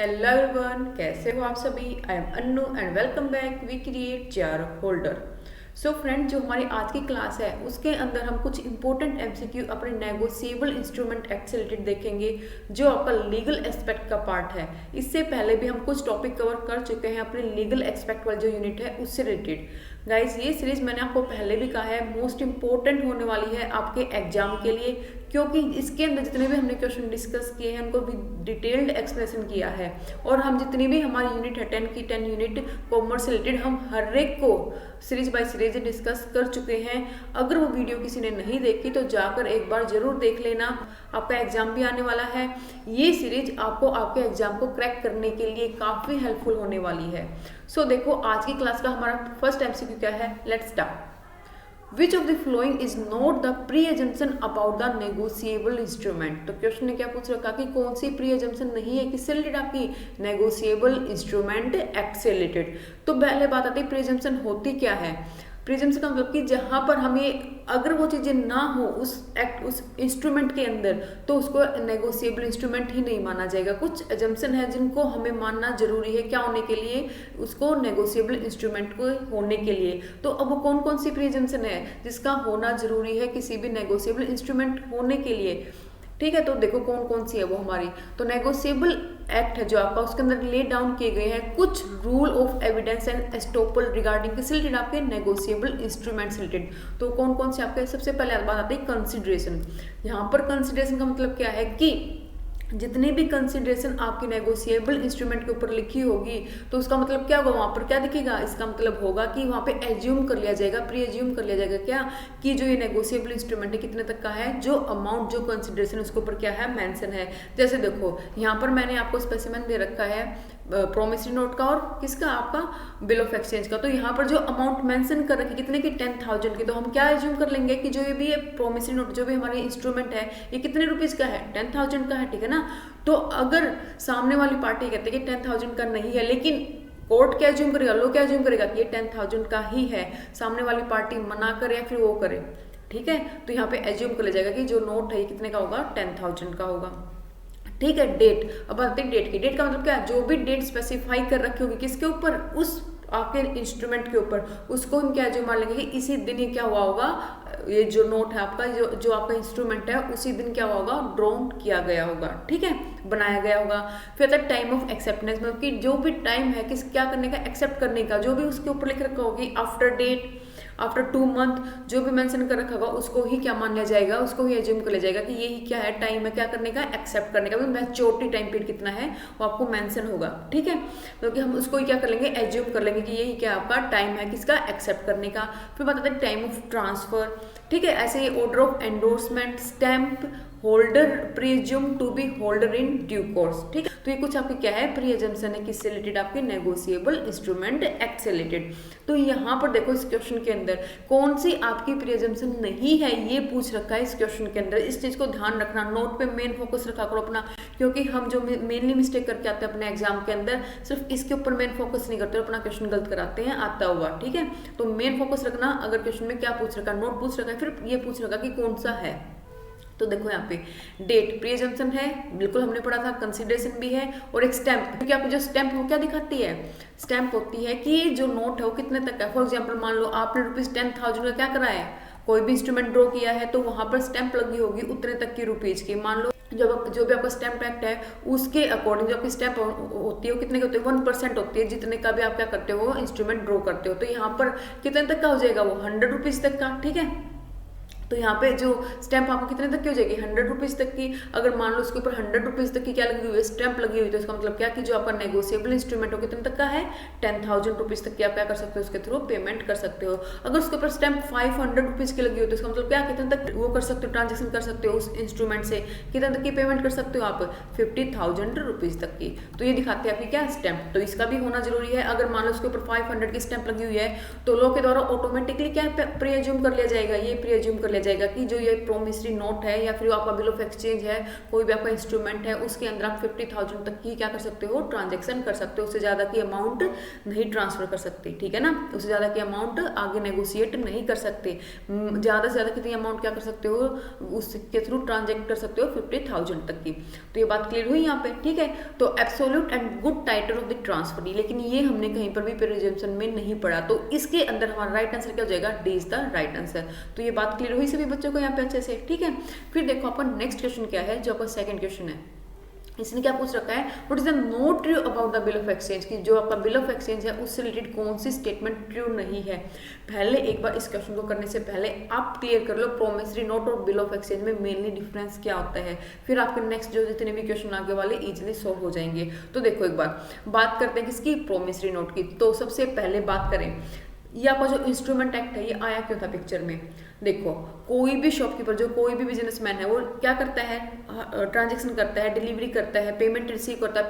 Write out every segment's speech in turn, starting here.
Hello everyone, कैसे हो आप सभी। I am Annu and welcome back we create jar holder. So friend, जो हमारी आज की क्लास है उसके अंदर हम कुछ इंपॉर्टेंट एमसीक्यू अपने नेगोशिएबल इंस्ट्रूमेंट एक्ट से रिलेटेड देखेंगे, जो आपका लीगल एस्पेक्ट का पार्ट है। इससे पहले भी हम कुछ टॉपिक कवर कर चुके हैं अपने लीगल एस्पेक्ट वाला जो यूनिट है उससे रिलेटेड। गाइज, ये सीरीज मैंने आपको पहले भी कहा है मोस्ट इंपॉर्टेंट होने वाली है आपके एग्जाम के लिए, क्योंकि इसके अंदर जितने भी हमने क्वेश्चन डिस्कस किए हैं उनको भी डिटेल्ड एक्सप्लेनेशन किया है। और हम जितनी भी हमारी यूनिट है 10 की 10 यूनिट कॉमर्स से रिलेटेड हम हर एक को सीरीज बाय सीरीज डिस्कस कर चुके हैं। अगर वो वीडियो किसी ने नहीं देखी तो जाकर एक बार जरूर देख लेना, आपका एग्जाम भी आने वाला है। ये सीरीज आपको आपके एग्जाम को क्रैक करने के लिए काफ़ी हेल्पफुल होने वाली है। सो देखो, आज की क्लास का हमारा फर्स्ट एमसीक्यू क्या है, let's start. Which of the following is not the pre-assumption about the negotiable instrument? तो क्वेश्चन ने क्या पूछ रखा कि कौन सी प्री एजम्पशन नहीं है, किससे रिलेटेड, आपकी नेगोशिएबल इंस्ट्रूमेंट एक्ट से रिलेटेड। तो पहले बात आती है प्री एजम्पशन होती क्या है। प्री एजम्पशन का मतलब कि जहां पर हमें अगर वो चीजें ना हो उस एक्ट उस इंस्ट्रूमेंट के अंदर, तो उसको नेगोशिएबल इंस्ट्रूमेंट ही नहीं माना जाएगा। कुछ एजम्पशन है जिनको हमें मानना जरूरी है क्या होने के लिए, उसको नेगोशिएबल इंस्ट्रूमेंट को होने के लिए। तो अब वो कौन कौन सी प्री एजम्पशन है जिसका होना जरूरी है किसी भी नेगोशिएबल इंस्ट्रूमेंट होने के लिए, ठीक है। तो देखो कौन कौन सी है वो हमारी। तो नेगोशिएबल एक्ट है जो आपका, उसके अंदर ले डाउन किए गए हैं कुछ rule of evidence and estoppel regarding किस रिलेटेड, आपके नेगोशिएबल इंस्ट्रूमेंट्स रिलेटेड। तो कौन कौन से आपके, सबसे पहले बात आती है कंसिडरेशन। यहाँ पर कंसिडरेशन का मतलब क्या है कि जितनी भी कंसिडरेशन आपकी नेगोशिएबल इंस्ट्रूमेंट के ऊपर लिखी होगी, तो उसका मतलब क्या होगा, वहां पर क्या दिखेगा, इसका मतलब होगा कि वहां पे एज्यूम कर लिया जाएगा, प्री एज्यूम कर लिया जाएगा क्या, कि जो ये नेगोशिएबल इंस्ट्रूमेंट है कितने तक का है, जो अमाउंट जो कंसिडरेशन उसके ऊपर क्या है, मेंशन है। जैसे देखो यहाँ पर मैंने आपको स्पेसिमेन दे रखा है प्रोमिसरी नोट का और किसका, आपका बिल ऑफ एक्सचेंज का। तो यहाँ पर जो अमाउंट मेंशन कर रखी कितने की, 10,000 की। तो हम क्या एज्यूम कर लेंगे कि जो ये भी प्रोमिसरी नोट जो भी हमारे इंस्ट्रूमेंट है ये कितने रुपीज का है, 10,000 का है, ठीक है ना। तो अगर सामने वाली पार्टी कहते हैं कि 10,000 का नहीं है, लेकिन कोर्ट क्या एज्यूम करेगा, लो क्या एज्यूम करेगा कि ये 10,000 का ही है, सामने वाली पार्टी मना करे या फिर वो करे, ठीक है। तो यहाँ पे एज्यूम कर लिया जाएगा कि जो नोट है ये कितने का होगा, 10,000 का होगा, ठीक है। डेट, अब आते हैं डेट की। डेट का मतलब क्या है, जो भी डेट स्पेसिफाई कर रखी होगी किसके ऊपर, उस आपके इंस्ट्रूमेंट के ऊपर, उसको हम क्या जो मान लेंगे कि इसी दिन ये क्या हुआ होगा, ये जो नोट है आपका, जो आपका इंस्ट्रूमेंट है उसी दिन क्या हुआ होगा, ड्रॉन किया गया होगा, ठीक है, बनाया गया होगा। फिर आता है टाइम ऑफ एक्सेप्टेंस, मतलब कि जो भी टाइम है किस क्या करने का, एक्सेप्ट करने का, जो भी उसके ऊपर लिख रखा होगी आफ्टर डेट, आफ्टर 2 मंथ, जो भी मेंशन कर रखा होगा उसको ही क्या मान लिया जाएगा, उसको ही एज्यूम कर लिया जाएगा कि यही क्या है, टाइम है क्या करने का, एक्सेप्ट करने का। मैच्योरिटी टाइम पीरियड कितना है वो आपको मेंशन होगा, ठीक है। क्योंकि हम उसको ही क्या कर लेंगे, एज्यूम कर लेंगे कि यही क्या आपका टाइम है किसका, एक्सेप्ट करने का। फिर बताते हैं टाइम ऑफ ट्रांसफर, ठीक है। ऐसे ही order of endorsement, stamp holder presume to be holder in due course, ठीक है। तो ये कुछ आपकी क्या है, प्री एजम्पशन है किससे रिलेटेड, आपके नेगोशिएबल इंस्ट्रूमेंट एक्ट से रिलेटेड। तो यहाँ पर देखो इस क्वेश्चन के अंदर कौन सी आपकी प्री एजम्पशन नहीं है ये पूछ रखा है इस क्वेश्चन के अंदर। इस चीज को ध्यान रखना, नोट पे मेन फोकस रखा करो अपना, क्योंकि हम जो मेनली मिस्टेक करके आते हैं अपने एग्जाम के अंदर, सिर्फ इसके ऊपर मेन फोकस नहीं करते, अपना क्वेश्चन गलत कराते हैं आता हुआ, ठीक है। तो मेन फोकस रखना, अगर क्वेश्चन में क्या पूछ रखा, नोट पूछ रखा है, फिर ये पूछ रखा कि कौन सा है। तो देखो यहाँ पे डेट प्री एजम्पशन है, बिल्कुल हमने पढ़ा था, कंसिडरेशन भी है, और एक स्टैंप, क्योंकि आपको जो स्टैंप वो क्या दिखाती है, स्टैंप होती है कि जो नोट है वो कितने तक है। फॉर एग्जाम्पल मान लो आपने ₹10,000 का क्या कराया है, कोई भी इंस्ट्रूमेंट ड्रॉ किया है, तो वहां पर स्टैंप लगी होगी उतने तक की रुपीज की। मान लो जो भी आपका स्टैंप एक्ट है उसके अकॉर्डिंग जो आपकी स्टैंप होती है वो कितने की होती है, 1% होती है जितने का भी आप क्या करते हो, इंस्ट्रूमेंट ड्रॉ करते हो। तो यहाँ पर कितने तक का हो जाएगा, वो 100 रुपीज तक का, ठीक है। तो यहाँ पे जो स्टैंप आपको कितने तक की हो जाएगी, 100 रुपीज तक की। अगर मान लो उसके ऊपर 100 रुपीज तक की क्या लगी हुई है, स्टैंप लगी हुई, तो इसका मतलब क्या कि जो आपका नेगोशिएबल इंस्ट्रूमेंट हो कितने तक का है, 10,000 रुपीज तक की आप क्या कर सकते हो, उसके थ्रू पेमेंट कर सकते हो। अगर उसके ऊपर स्टैंप 500 रुपीज की लगी हो तो इसका मतलब क्या, कितने तक वो कर सकते हो, ट्रांजेक्शन कर सकते हो उस इंस्ट्रूमेंट से, कितने तक की पेमेंट कर सकते हो आप, 50,000 रुपीज तक की। तो ये दिखाते हैं आपकी क्या, स्टैंप। तो इसका भी होना जरूरी है। अगर मान लो उसके ऊपर 500 की स्टैंप लगी हुई है तो लॉ के द्वारा ऑटोमेटिकली क्या प्री एज्यूम कर लिया जाएगा, ये प्री एज्यूम कर लिया जाएगा कि जो ये प्रोमिसरी नोट है या फिर आपका बिल ऑफ एक्सचेंज है, कोई भी आपका इंस्ट्रूमेंट है, उसके अंदर आप 50,000 तक की क्या कर सकते हो, ट्रांजेक्शन कर सकते हो। उससे ज़्यादा की अमाउंट नहीं ट्रांसफर कर सकते, ठीक है ना। उससे ज़्यादा की अमाउंट आगे नेगोशिएट नहीं कर सकते। ज़्यादा से ज़्यादा कितनी अमाउंट क्या कर सकते हो, उसके थ्रू ट्रांजेक्ट कर सकते हो 50,000 तक की। तो ये बात क्लियर हुई यहाँ पे, ठीक है। तो absolute and good title of the transfer, लेकिन ये हमने कहीं पर भी प्रेजेंटेशन में नहीं पढ़ा, तो इसके अंदर हमारा राइट आंसर क्या हो जाएगा, D is the right answer. तो ये बात क्लियर हुई सभी बच्चों को यहाँ पे अच्छे से, ठीक है। फिर देखो आपका नेक्स्ट क्वेश्चन क्या है, जो आपका सेकंड क्वेश्चन है, इसने क्या पूछ रखा है, what is the not true about the bill of exchange, की जो आपका बिल ऑफ एक्सचेंज है उससे रिलेटेड कौन सी स्टेटमेंट ट्रू नहीं है। पहले एक बार इस क्वेश्चन को करने से पहले आप क्लियर कर लो प्रोमिसरी नोट और बिल ऑफ एक्सचेंज में मेनली डिफरेंस क्या होता है, फिर आपके नेक्स्ट जो जितने भी क्वेश्चन आगे वाले इजीली सॉल्व हो जाएंगे। तो देखो एक बार बात करते हैं किसकी, प्रोमिसरी नोट की। तो सबसे पहले बात करें, ये आपका जो इंस्ट्रूमेंट एक्ट है ये आया क्यों था पिक्चर में। देखो कोई भी शॉपकीपर, जो कोई भी बिजनेसमैन है, वो क्या करता है, ट्रांजैक्शन करता है, डिलीवरी करता है, पेमेंट रिसीव करता है,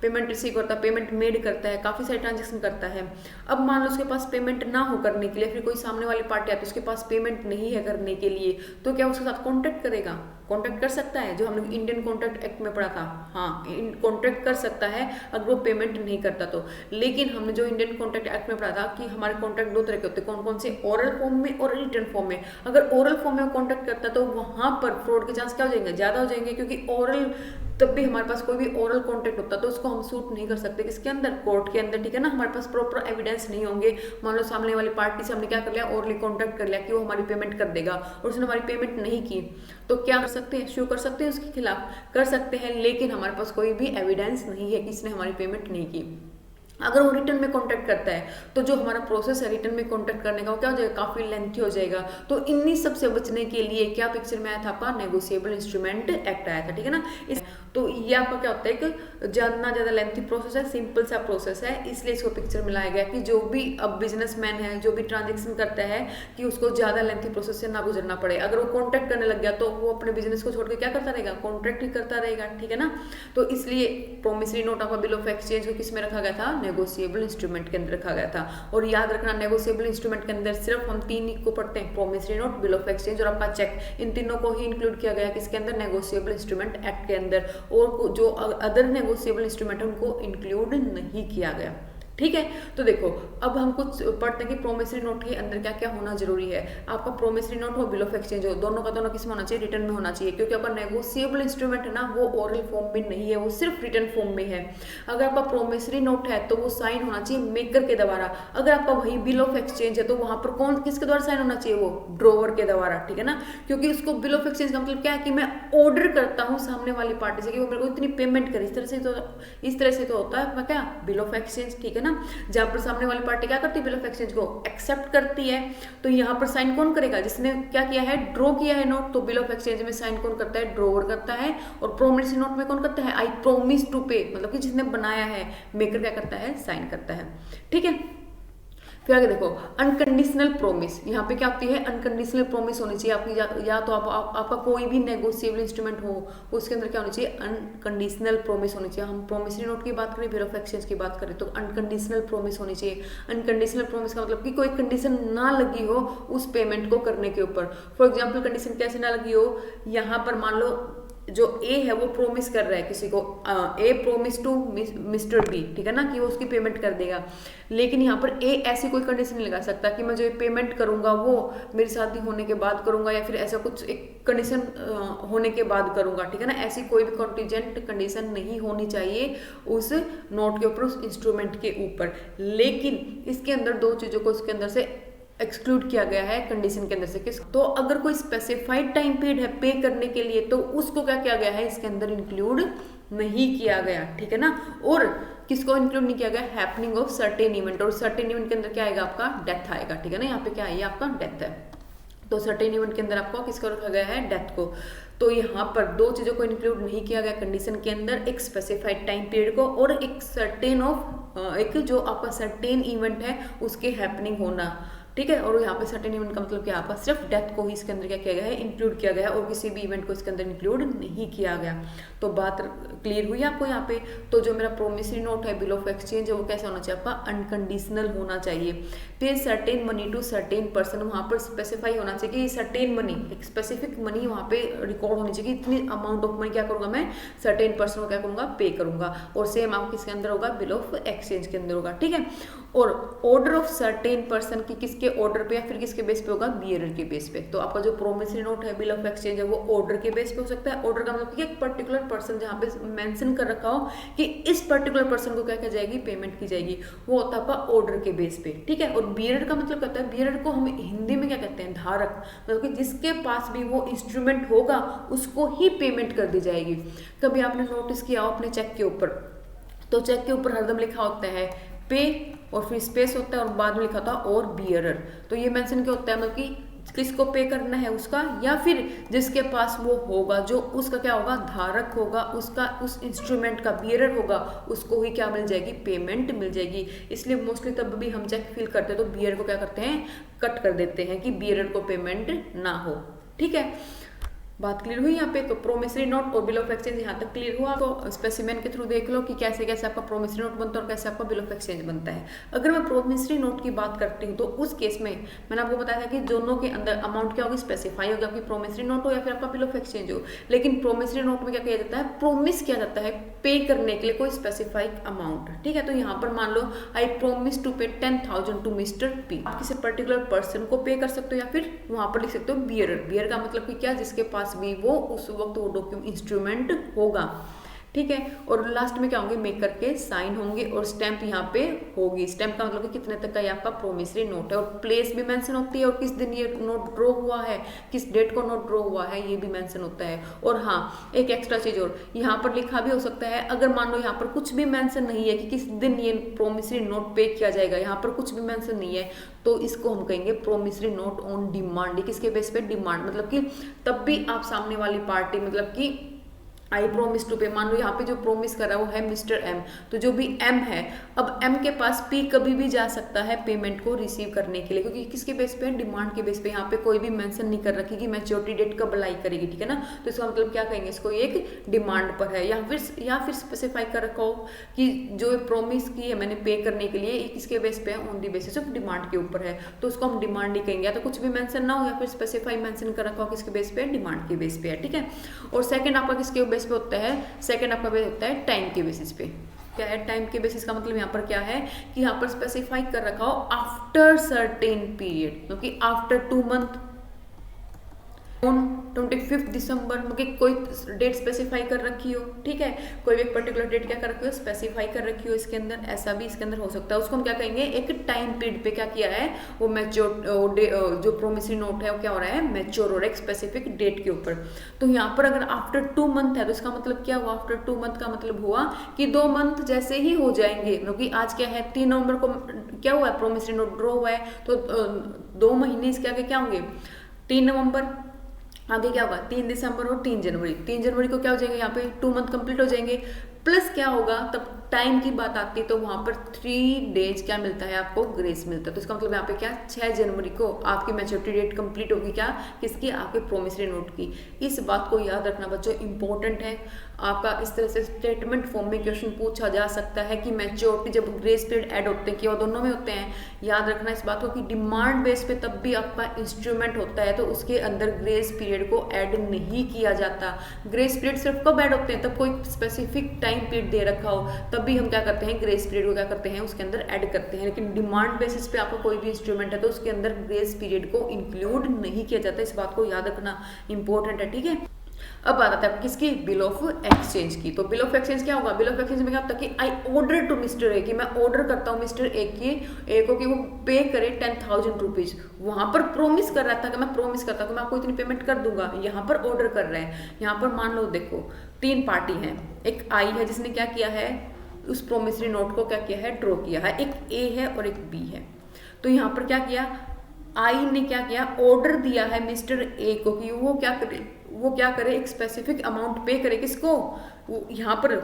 पेमेंट रिसीव करता है, पेमेंट मेड करता है, काफ़ी सारे ट्रांजैक्शन करता है। अब मान लो उसके पास पेमेंट ना हो करने के लिए, फिर कोई सामने वाली पार्टी आती है, उसके पास पेमेंट नहीं है करने के लिए, तो क्या उसके साथ कॉन्टैक्ट करेगा, कॉन्टैक्ट कर सकता है, जो हमने इंडियन कॉन्ट्रैक्ट एक्ट में पढ़ा था, हाँ कॉन्ट्रैक्ट कर सकता है अगर वो पेमेंट नहीं करता तो। लेकिन हमने जो इंडियन कॉन्ट्रैक्ट एक्ट में पढ़ा था कि हमारे कॉन्ट्रैक्ट दो तरह के होते हैं, कौन कौन से, ओरल फॉर्म में और रिटन फॉर्म में। अगर ओरल फॉर्म में कॉन्टैक्ट करता है तो वहां पर फ्रॉड के चांस क्या हो जाएंगे, ज्यादा हो जाएंगे, क्योंकि ओरल तब भी हमारे पास कोई भी ओरल कॉन्टैक्ट होता तो उसको हम सूट नहीं कर सकते किसके अंदर, कोर्ट के अंदर, ठीक है ना। हमारे पास प्रॉपर एविडेंस नहीं होंगे। मान लो सामने वाली पार्टी से हमने क्या कर लिया, ओरली कॉन्टैक्ट कर लिया कि वो हमारी पेमेंट कर देगा और उसने हमारी पेमेंट नहीं की, तो क्या कर सकते हैं, शो कर सकते हैं उसके खिलाफ, कर सकते हैं, लेकिन हमारे पास कोई भी एविडेंस नहीं है कि इसने हमारी पेमेंट नहीं की। अगर वो रिटर्न में कॉन्टैक्ट करता है तो जो हमारा प्रोसेस है रिटर्न में कॉन्टैक्ट करने का वो क्या हो जाएगा, काफी लेंथी हो जाएगा। तो इन्हीं सब से बचने के लिए क्या पिक्चर में आया था, आपका नेगोशिएबल इंस्ट्रूमेंट एक्ट आया था, ठीक है ना। तो ये आपका क्या होता है कि ज्यादा लेंथी प्रोसेस है, सिंपल सा प्रोसेस है, इसलिए इसको पिक्चर में लाया गया कि जो भी अब बिजनेसमैन है, जो भी ट्रांजेक्शन करता है, कि उसको ज्यादा लेंथी प्रोसेस से ना गुजरना पड़े। अगर वो कॉन्टैक्ट करने लग गया तो वो अपने बिजनेस को छोड़ के क्या करता रहेगा, कॉन्ट्रैक्ट ही करता रहेगा, ठीक है ना। तो इसलिए promissory note of bill of exchange को किस में रखा गया था, नेगोशिएबल इंस्ट्रूमेंट के अंदर रखा गया था। और याद रखना नेगोशिएबल इंस्ट्रूमेंट के अंदर सिर्फ हम तीन को पढ़ते हैं, promissory note, bill of exchange और आपका चेक, इन तीनों को ही इंक्लूड किया गया किसके अंदर, नेगोशिएबल इंस्ट्रूमेंट एक्ट के अंदर, और जो अदर नेगोशिएबल इंस्ट्रूमेंट है उनको इंक्लूड नहीं किया गया, ठीक है। तो देखो अब हम कुछ पढ़ते हैं कि प्रोमिसरी नोट के अंदर क्या क्या होना जरूरी है। आपका प्रोमिसरी नोट हो, बिल ऑफ एक्सचेंज हो, दोनों का दोनों किस में होना चाहिए, रिटर्न में होना चाहिए, क्योंकि आपका नेगोशिएबल इंस्ट्रूमेंट है ना, वो ओरल फॉर्म में नहीं है, वो सिर्फ रिटर्न फॉर्म में है। अगर आपका प्रोमिसरी नोट है तो वो साइन होना चाहिए मेकर के द्वारा। अगर आपका वही बिल ऑफ एक्सचेंज है तो वहां पर कौन किसके द्वारा साइन होना चाहिए, वो ड्रोवर के द्वारा, ठीक है ना। क्योंकि उसको बिल ऑफ एक्सचेंज का मतलब क्या है कि मैं ऑर्डर करता हूँ सामने वाली पार्टी से कि वो मेरे को इतनी पेमेंट करे, इस तरह से तो होता है क्या, बिल ऑफ एक्सचेंज, ठीक है ना। जहां पर सामने वाली पार्टी क्या करती है, बिल ऑफ एक्सचेंज को एक्सेप्ट करती है, तो यहाँ पर साइन कौन करेगा, जिसने क्या किया है, ड्रॉ किया है नोट। तो बिल ऑफ एक्सचेंज में साइन कौन करता है, ड्रोवर करता है। और प्रोमिसरी नोट में कौन करता है, आई प्रोमिस टू पे, मतलब कि जिसने बनाया है, मेकर क्या करता है, साइन करता है, ठीक है। फिर आगे देखो अनकंडीशनल प्रोमिस, यहाँ पे क्या होती है, अनकंडीशनल प्रोमिस होनी चाहिए आपकी, या तो आपका कोई भी नेगोशिएबल इंस्ट्रूमेंट हो उसके अंदर क्या होनी चाहिए, अनकंडीशनल प्रोमिस होनी चाहिए। हम प्रोमिसरी नोट की बात करें, बिल ऑफ एक्सचेंज की बात करें, तो अनकंडीशनल प्रोमिस होनी चाहिए। अनकंडीशनल प्रोमिस का मतलब कि कोई कंडीशन ना लगी हो उस पेमेंट को करने के ऊपर। फॉर एग्जाम्पल कंडीशन कैसे ना लगी हो, यहाँ पर मान लो जो ए है वो प्रोमिस कर रहा है किसी को, ए प्रोमिस टू मिस्टर बी, ठीक है ना, कि वो उसकी पेमेंट कर देगा। लेकिन यहाँ पर ए ऐसी कोई कंडीशन नहीं लगा सकता कि मैं जो पेमेंट करूंगा वो मेरी शादी होने के बाद करूंगा, या फिर ऐसा कुछ एक कंडीशन होने के बाद करूंगा, ठीक है ना। ऐसी कोई भी कॉन्टीजेंट कंडीशन नहीं होनी चाहिए उस नोट के ऊपर, उस इंस्ट्रूमेंट के ऊपर। लेकिन इसके अंदर दो चीजों को इसके अंदर से एक्सक्लूड किया गया है कंडीशन के अंदर से। किस, तो अगर कोई स्पेसिफाइड टाइम पीरियड है पे करने के लिए तो उसको क्या किया गया है, इसके अंदर इंक्लूड नहीं किया गया, ठीक है ना। और किसको इंक्लूड नहीं किया गया, हैपनिंग ऑफ सर्टेन इवेंट, और सर्टेन इवेंट के अंदर क्या आएगा, आपका डेथ आएगा, ठीक है ना। यहाँ पे क्या है, आपका डेथ है, तो सर्टेन इवेंट के अंदर आपको किसको रखा गया है, डेथ को। तो यहाँ पर दो चीजों को इंक्लूड नहीं किया गया कंडीशन के अंदर, एक स्पेसिफाइड टाइम पीरियड को और एक सर्टेन ऑफ, एक जो आपका सर्टेन इवेंट है उसके हैपनिंग होना, ठीक है। और यहाँ पे सर्टेन इवेंट का मतलब क्या आपका सिर्फ डेथ को ही इसके अंदर क्या किया गया है, इंक्लूड किया गया है, और किसी भी इवेंट को इसके अंदर इंक्लूड नहीं किया गया। तो बात क्लियर हुई आपको यहाँ पे। तो जो मेरा प्रोमिसरी नोट है, बिल ऑफ एक्सचेंज है, वो कैसा होना चाहिए आपका, अनकंडीशनल होना चाहिए। फिर certain money to certain person, वहाँ पर स्पेसिफाई होना चाहिए कि सर्टेन मनी, एक स्पेसिफिक मनी वहाँ पे रिकॉर्ड होनी चाहिए कि इतनी अमाउंट ऑफ मनी क्या करूँगा मैं सर्टेन पर्सन को क्या करूँगा, पे करूँगा। और सेम आपको किसके अंदर होगा, बिल ऑफ एक्सचेंज के अंदर होगा, ठीक है। और ऑर्डर ऑफ सर्टेन पर्सन की किसके ऑर्डर पे या फिर किसके बेस पे होगा, बियरर के बेस पे। तो आपका जो प्रोमिसरी नोट है, बिल ऑफ एक्सचेंज है, वो ऑर्डर के बेस पे हो सकता है। ऑर्डर का मतलब कि एक पर्टिकुलर पर्सन जहाँ पे मेंशन कर रखा हो कि इस पर्टिकुलर पर्सन को क्या क्या जाएगी, पेमेंट की जाएगी, वो होता है आपका ऑर्डर के बेस पे, ठीक है। और बियरर का मतलब कहता है, बियरर को हम हिंदी में क्या कहते हैं, धारक, मतलब कि जिसके पास भी वो इंस्ट्रूमेंट होगा उसको ही पेमेंट कर दी जाएगी। कभी आपने नोटिस किया हो अपने चेक के ऊपर, तो चेक के ऊपर हरदम लिखा होता है पे और फिर स्पेस होता है और बाद में लिखा था और बियरर। तो ये मेंशन क्या होता है, मतलब कि किसको पे करना है उसका, या फिर जिसके पास वो होगा, जो उसका क्या होगा, धारक होगा, उसका उस इंस्ट्रूमेंट का बियरर होगा, उसको ही क्या मिल जाएगी, पेमेंट मिल जाएगी। इसलिए मोस्टली तब भी हम चेक फिल करते हैं तो बियरर को क्या करते हैं, कट कर देते हैं कि बियरर को पेमेंट ना हो, ठीक है। बात क्लियर हुई यहाँ पे। तो प्रोमिसरी नोट और बिल ऑफ एक्सचेंज यहाँ तक क्लियर हुआ। तो स्पेसिमेन के थ्रू देख लो कि कैसे कैसे आपका प्रोमिसरी नोट बनता है और कैसे आपका बिल ऑफ एक्सचेंज बनता है। अगर मैं प्रोमिसरी नोट की बात करती हूँ तो उस केस में मैंने आपको बताया था कि दोनों के अंदर अमाउंट क्या होगी, स्पेसिफाई होगी, आपकी प्रोमिसरी नोट हो या फिर आपका बिल ऑफ एक्सचेंज हो। लेकिन प्रोमिसरी नोट में क्या किया जाता है, प्रोमिस किया जाता है पे करने के लिए कोई स्पेसिफाइड अमाउंट, ठीक है। तो यहाँ पर मान लो I promise to pay 10,000 to mister P, आप किसी पर्टिकुलर पर्सन को पे कर सकते हो या फिर वहां पर लिख सकते हो बियरर। बियर का मतलब कि क्या, जिसके पास भी वो उस वक्त वो डॉक्यूमेंट इंस्ट्रूमेंट होगा, ठीक है। और लास्ट में क्या होंगे, मेकर के साइन होंगे और स्टैंप यहाँ पे होगी। स्टैंप का मतलब कि कितने तक का ये आपका प्रोमिसरी नोट है, और प्लेस भी मेंशन होती है और किस दिन ये नोट ड्रॉ हुआ है, किस डेट को नोट ड्रॉ हुआ है, ये भी मेंशन होता है। और हाँ, एक एक्स्ट्रा चीज और यहाँ पर लिखा भी हो सकता है, अगर मान लो यहाँ पर कुछ भी मेंशन नहीं है कि किस दिन ये प्रोमिसरी नोट पे किया जाएगा, यहाँ पर कुछ भी मेंशन नहीं है, तो इसको हम कहेंगे प्रोमिसरी नोट ऑन डिमांड। किसके बेस पे, डिमांड, मतलब कि तब भी आप सामने वाली पार्टी, मतलब कि आई प्रोमिस टू पे, मान लो यहाँ पे जो प्रोमिस कर रहा है वो है मिस्टर एम, तो जो भी एम है, अब एम के पास पी कभी भी जा सकता है पेमेंट को रिसीव करने के लिए, क्योंकि किसके बेस पे, डिमांड के बेस पे। यहाँ पे कोई भी मेंशन नहीं कर रखी कि मैच्योरिटी डेट कब अप्लाई करेगी, ठीक है ना। तो इसका मतलब क्या कहेंगे, इसको एक डिमांड पर है, या फिर स्पेसिफाई कर रखा हो कि जो प्रोमिस की है मैंने पे करने के लिए, किसके बेस पे है, on the basis of demand के ऊपर है, तो उसको हम डिमांड ही कहेंगे। या तो कुछ भी मेंशन ना हो या फिर स्पेसिफाई मेंशन कर रखा हो किसके बेस पे, डिमांड के बेस पे है, ठीक है। और सेकंड आपका किसके बेस पे होता है, सेकंड आपका बेस होता है टाइम के बेसिस पे। क्या है टाइम के बेसिस का मतलब, यहाँ पर क्या है कि यहाँ पर स्पेसिफाई कर रखा हो आफ्टर सर्टेन पीरियड, क्योंकि आफ्टर 2 मंथ ऑन 25 दिसंबर, मतलब कोई डेट स्पेसिफाई कर रखी हो, ठीक है। कोई भी एक पर्टिकुलर डेट क्या कर रखी हो, स्पेसिफाई कर रखी हो इसके अंदर, ऐसा भी इसके अंदर हो सकता है। उसको हम क्या कहेंगे, एक टाइम पीरियड पे क्या किया है, वो मैच्योर, जो प्रोमिसरी नोट है वो क्या हो रहा है, मैच्योर हो रहा है एक स्पेसिफिक डेट के ऊपर। तो यहाँ पर अगर आफ्टर 2 मंथ है तो इसका मतलब क्या हुआ, आफ्टर 2 मंथ का मतलब हुआ कि 2 मंथ जैसे ही हो जाएंगे, क्योंकि आज क्या है 3 नवंबर को क्या हुआ है, प्रोमिसरी नोट ड्रॉ हुआ है, तो 2 महीने इसके आगे क्या होंगे, 3 नवंबर, आगे क्या होगा 3 दिसंबर और 3 जनवरी। 3 जनवरी को क्या हो जाएंगे, यहाँ पे 2 मंथ कंप्लीट हो जाएंगे। प्लस क्या होगा, तब टाइम की बात आती है तो वहां पर 3 डेज क्या मिलता है आपको, ग्रेस मिलता है। तो इसका मतलब यहाँ पे क्या, 6 जनवरी को आपकी मैच्योरिटी डेट कंप्लीट होगी, क्या, किसकी, आपके प्रोमिसरी नोट की। इस बात को याद रखना बच्चों, इंपॉर्टेंट है। आपका इस तरह से स्टेटमेंट फॉर्म में क्वेश्चन पूछा जा सकता है कि मैच्योरिटी जब ग्रेस पीरियड ऐड होते हैं, क्या दोनों में होते हैं, याद रखना इस बात को कि डिमांड बेस पे तब भी आपका इंस्ट्रूमेंट होता है तो उसके अंदर ग्रेस पीरियड को ऐड नहीं किया जाता। ग्रेस पीरियड सिर्फ कब ऐड होते हैं, तब कोई स्पेसिफिक टाइम पीरियड दे रखा हो, तब भी हम क्या करते हैं, ग्रेस पीरियड को क्या करते हैं, उसके अंदर ऐड करते हैं। लेकिन डिमांड बेसिस पे आपका कोई भी इंस्ट्रूमेंट है तो उसके अंदर ग्रेस पीरियड को इंक्लूड नहीं किया जाता। इस बात को याद रखना इंपॉर्टेंट है, ठीक है। अब बात आता है किसकी, बिल ऑफ एक्सचेंज की। तो बिल ऑफ एक्सचेंज क्या होगा, बिल ऑफ एक्सचेंज में क्या होता है कि I order to mister A, कि मैं ऑर्डर करता हूँ मिस्टर ए को कि वो पे करे 10,000 रुपीज। वहां पर प्रोमिस कर रहा था कि मैं प्रोमिस करता हूँ कि मैं आपको इतनी पेमेंट कर दूंगा, यहाँ पर ऑर्डर कर रहे हैं। यहाँ पर मान लो देखो 3 पार्टी हैं, एक आई है जिसने क्या किया है, उस प्रोमिसरी नोट को क्या किया है, ड्रॉ किया है, एक ए है और एक बी है। तो यहाँ पर क्या किया, आई ने क्या किया, ऑर्डर दिया है मिस्टर ए को कि वो क्या करे एक स्पेसिफिक अमाउंट पे करे, किसको, वो यहाँ पर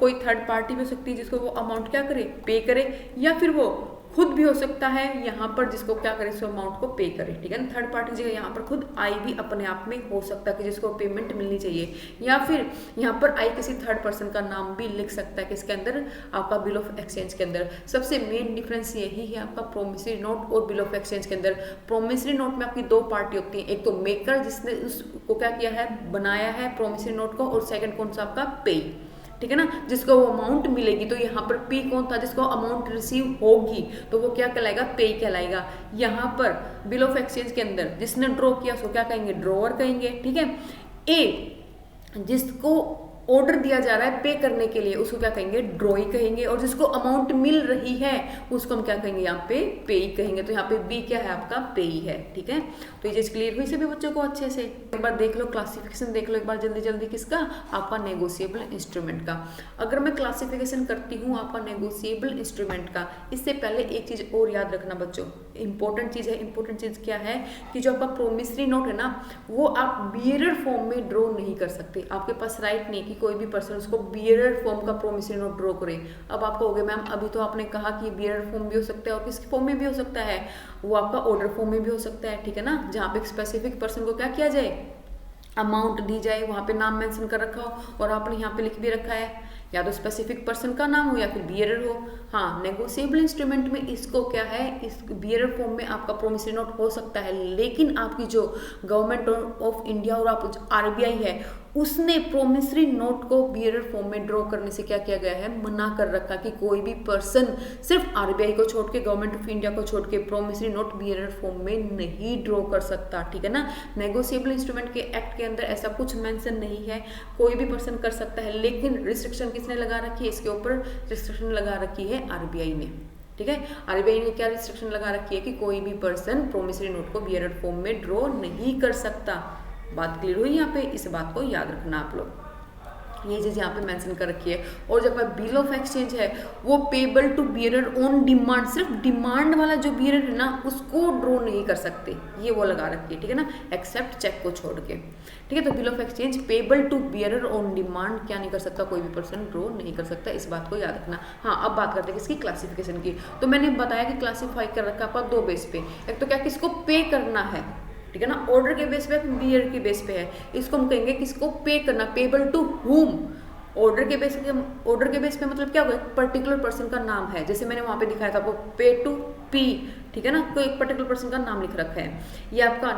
कोई थर्ड पार्टी भी हो सकती है जिसको वो अमाउंट क्या करे, पे करे, या फिर वो खुद भी हो सकता है यहाँ पर, जिसको क्या करे, इस अमाउंट को पे करे, ठीक है ना। थर्ड पार्टी जगह यहाँ पर खुद आई भी अपने आप में हो सकता है कि जिसको पेमेंट मिलनी चाहिए, या फिर यहाँ पर आई किसी थर्ड पर्सन का नाम भी लिख सकता है किसके अंदर, आपका बिल ऑफ एक्सचेंज के अंदर। सबसे मेन डिफरेंस यही है आपका प्रोमिसरी नोट और बिल ऑफ एक्सचेंज के अंदर। प्रोमिसरी नोट में आपकी दो पार्टी होती है, एक तो मेकर जिसने उसको क्या किया है, बनाया है प्रोमिसरी नोट को, और सेकंड कौन सा आपका पे, ठीक है ना, जिसको वो अमाउंट मिलेगी। तो यहाँ पर पी कौन था, जिसको अमाउंट रिसीव होगी, तो वो क्या कहलाएगा, पे कहलाएगा। यहाँ पर बिल ऑफ एक्सचेंज के अंदर जिसने ड्रॉ किया उसको क्या कहेंगे, ड्रॉअर कहेंगे, ठीक है। ए जिसको ऑर्डर दिया जा रहा है पे करने के लिए उसको क्या कहेंगे, ड्रॉई कहेंगे, और जिसको अमाउंट मिल रही है उसको हम क्या कहेंगे, यहाँ पे पे ही कहेंगे। तो यहाँ पे बी क्या है, आपका पे ही है, ठीक है। तो ये चीज क्लियर हुई सभी बच्चों को अच्छे से। एक बार देख लो क्लासिफिकेशन, देख लो एक बार जल्दी जल्दी, किसका, आपका नेगोशिएबल इंस्ट्रूमेंट का। अगर मैं क्लासिफिकेशन करती हूँ आपका नेगोशिएबल इंस्ट्रूमेंट का, इससे पहले एक चीज और याद रखना बच्चों, इंपॉर्टेंट चीज है। इंपॉर्टेंट चीज क्या है कि जो आपका प्रोमिसरी नोट है ना, वो आप बियरर फॉर्म में ड्रॉ नहीं कर सकते। आपके पास राइट नहीं कि कोई भी पर्सन उसको बियरर फॉर्म का प्रोमिसरी नोट ड्रॉ करे। अब आप कहोगे मैम अभी तो आपने कहा कि बियरर फॉर्म भी हो सकता है, और किस फॉर्म में भी हो सकता है, वो आपका ऑर्डर फॉर्म में भी हो सकता है, ठीक है ना, जहाँ पे एक स्पेसिफिक पर्सन को क्या किया जाए, अमाउंट दी जाए, वहाँ पे नाम मेंशन कर रखा हो और आपने यहाँ पे लिख भी रखा है, या तो स्पेसिफिक पर्सन का नाम हो या फिर बियरर हो। हाँ, नेगोशिएबल इंस्ट्रूमेंट में इसको क्या है, इस बियरर फॉर्म में आपका प्रोमिसरी नोट हो सकता है, लेकिन आपकी जो गवर्नमेंट ऑफ इंडिया और आप आरबीआई है उसने प्रोमिसरी नोट को बियरर फॉर्म में ड्रॉ करने से क्या किया गया है, मना कर रखा कि कोई भी पर्सन सिर्फ आरबीआई को छोड़ के, गवर्नमेंट ऑफ इंडिया को छोड़ के प्रोमिसरी नोट बियरर फॉर्म में नहीं ड्रॉ कर सकता, ठीक है ना। नेगोशिएबल इंस्ट्रूमेंट के एक्ट के अंदर ऐसा कुछ मेंशन नहीं है, कोई भी पर्सन कर सकता है, लेकिन रिस्ट्रिक्शन किसने लगा रखी है, इसके ऊपर रिस्ट्रिक्शन लगा रखी है आरबीआई ने, ठीक है। आरबीआई ने क्या रिस्ट्रिक्शन लगा रखी है कि कोई भी पर्सन प्रोमिसरी नोट को बियरर फॉर्म में ड्रॉ नहीं कर सकता। बात क्लियर हुई यहाँ पे, इस बात को याद रखना आप लोग, ये चीज यहाँ पे मेंशन कर रखी है। और जब बिल ऑफ एक्सचेंज है वो payable to bearer on demand, सिर्फ डिमांड वाला जो बियरर है ना उसको ड्रॉ नहीं कर सकते, ये वो लगा रखी है, ठीक है ना, एक्सेप्ट चेक को छोड़ के, ठीक है। तो bill of exchange payable to bearer on demand क्या नहीं कर सकता, कोई भी पर्सन ड्रॉ नहीं कर सकता, इस बात को याद रखना। हाँ, अब बात करते हैं किसकी, क्लासिफिकेशन की। तो मैंने बताया कि क्लासीफाई कर रखा आपका दो बेस पे, एक तो क्या किसको पे करना है, ठीक है ना, ऑर्डर के बेस पे, बियर के बेस पे है, इसको हम कहेंगे किसको पे करना, पेबल टू हुम। ऑर्डर के बेस पे मतलब क्या होगा, पर्टिकुलर पर्सन का नाम है, जैसे मैंने वहां पे दिखाया था आपको पे टू पी, ठीक है ना, कोई एक पर्टिकुलर पर्सन का नाम लिख रखा है। ये आपका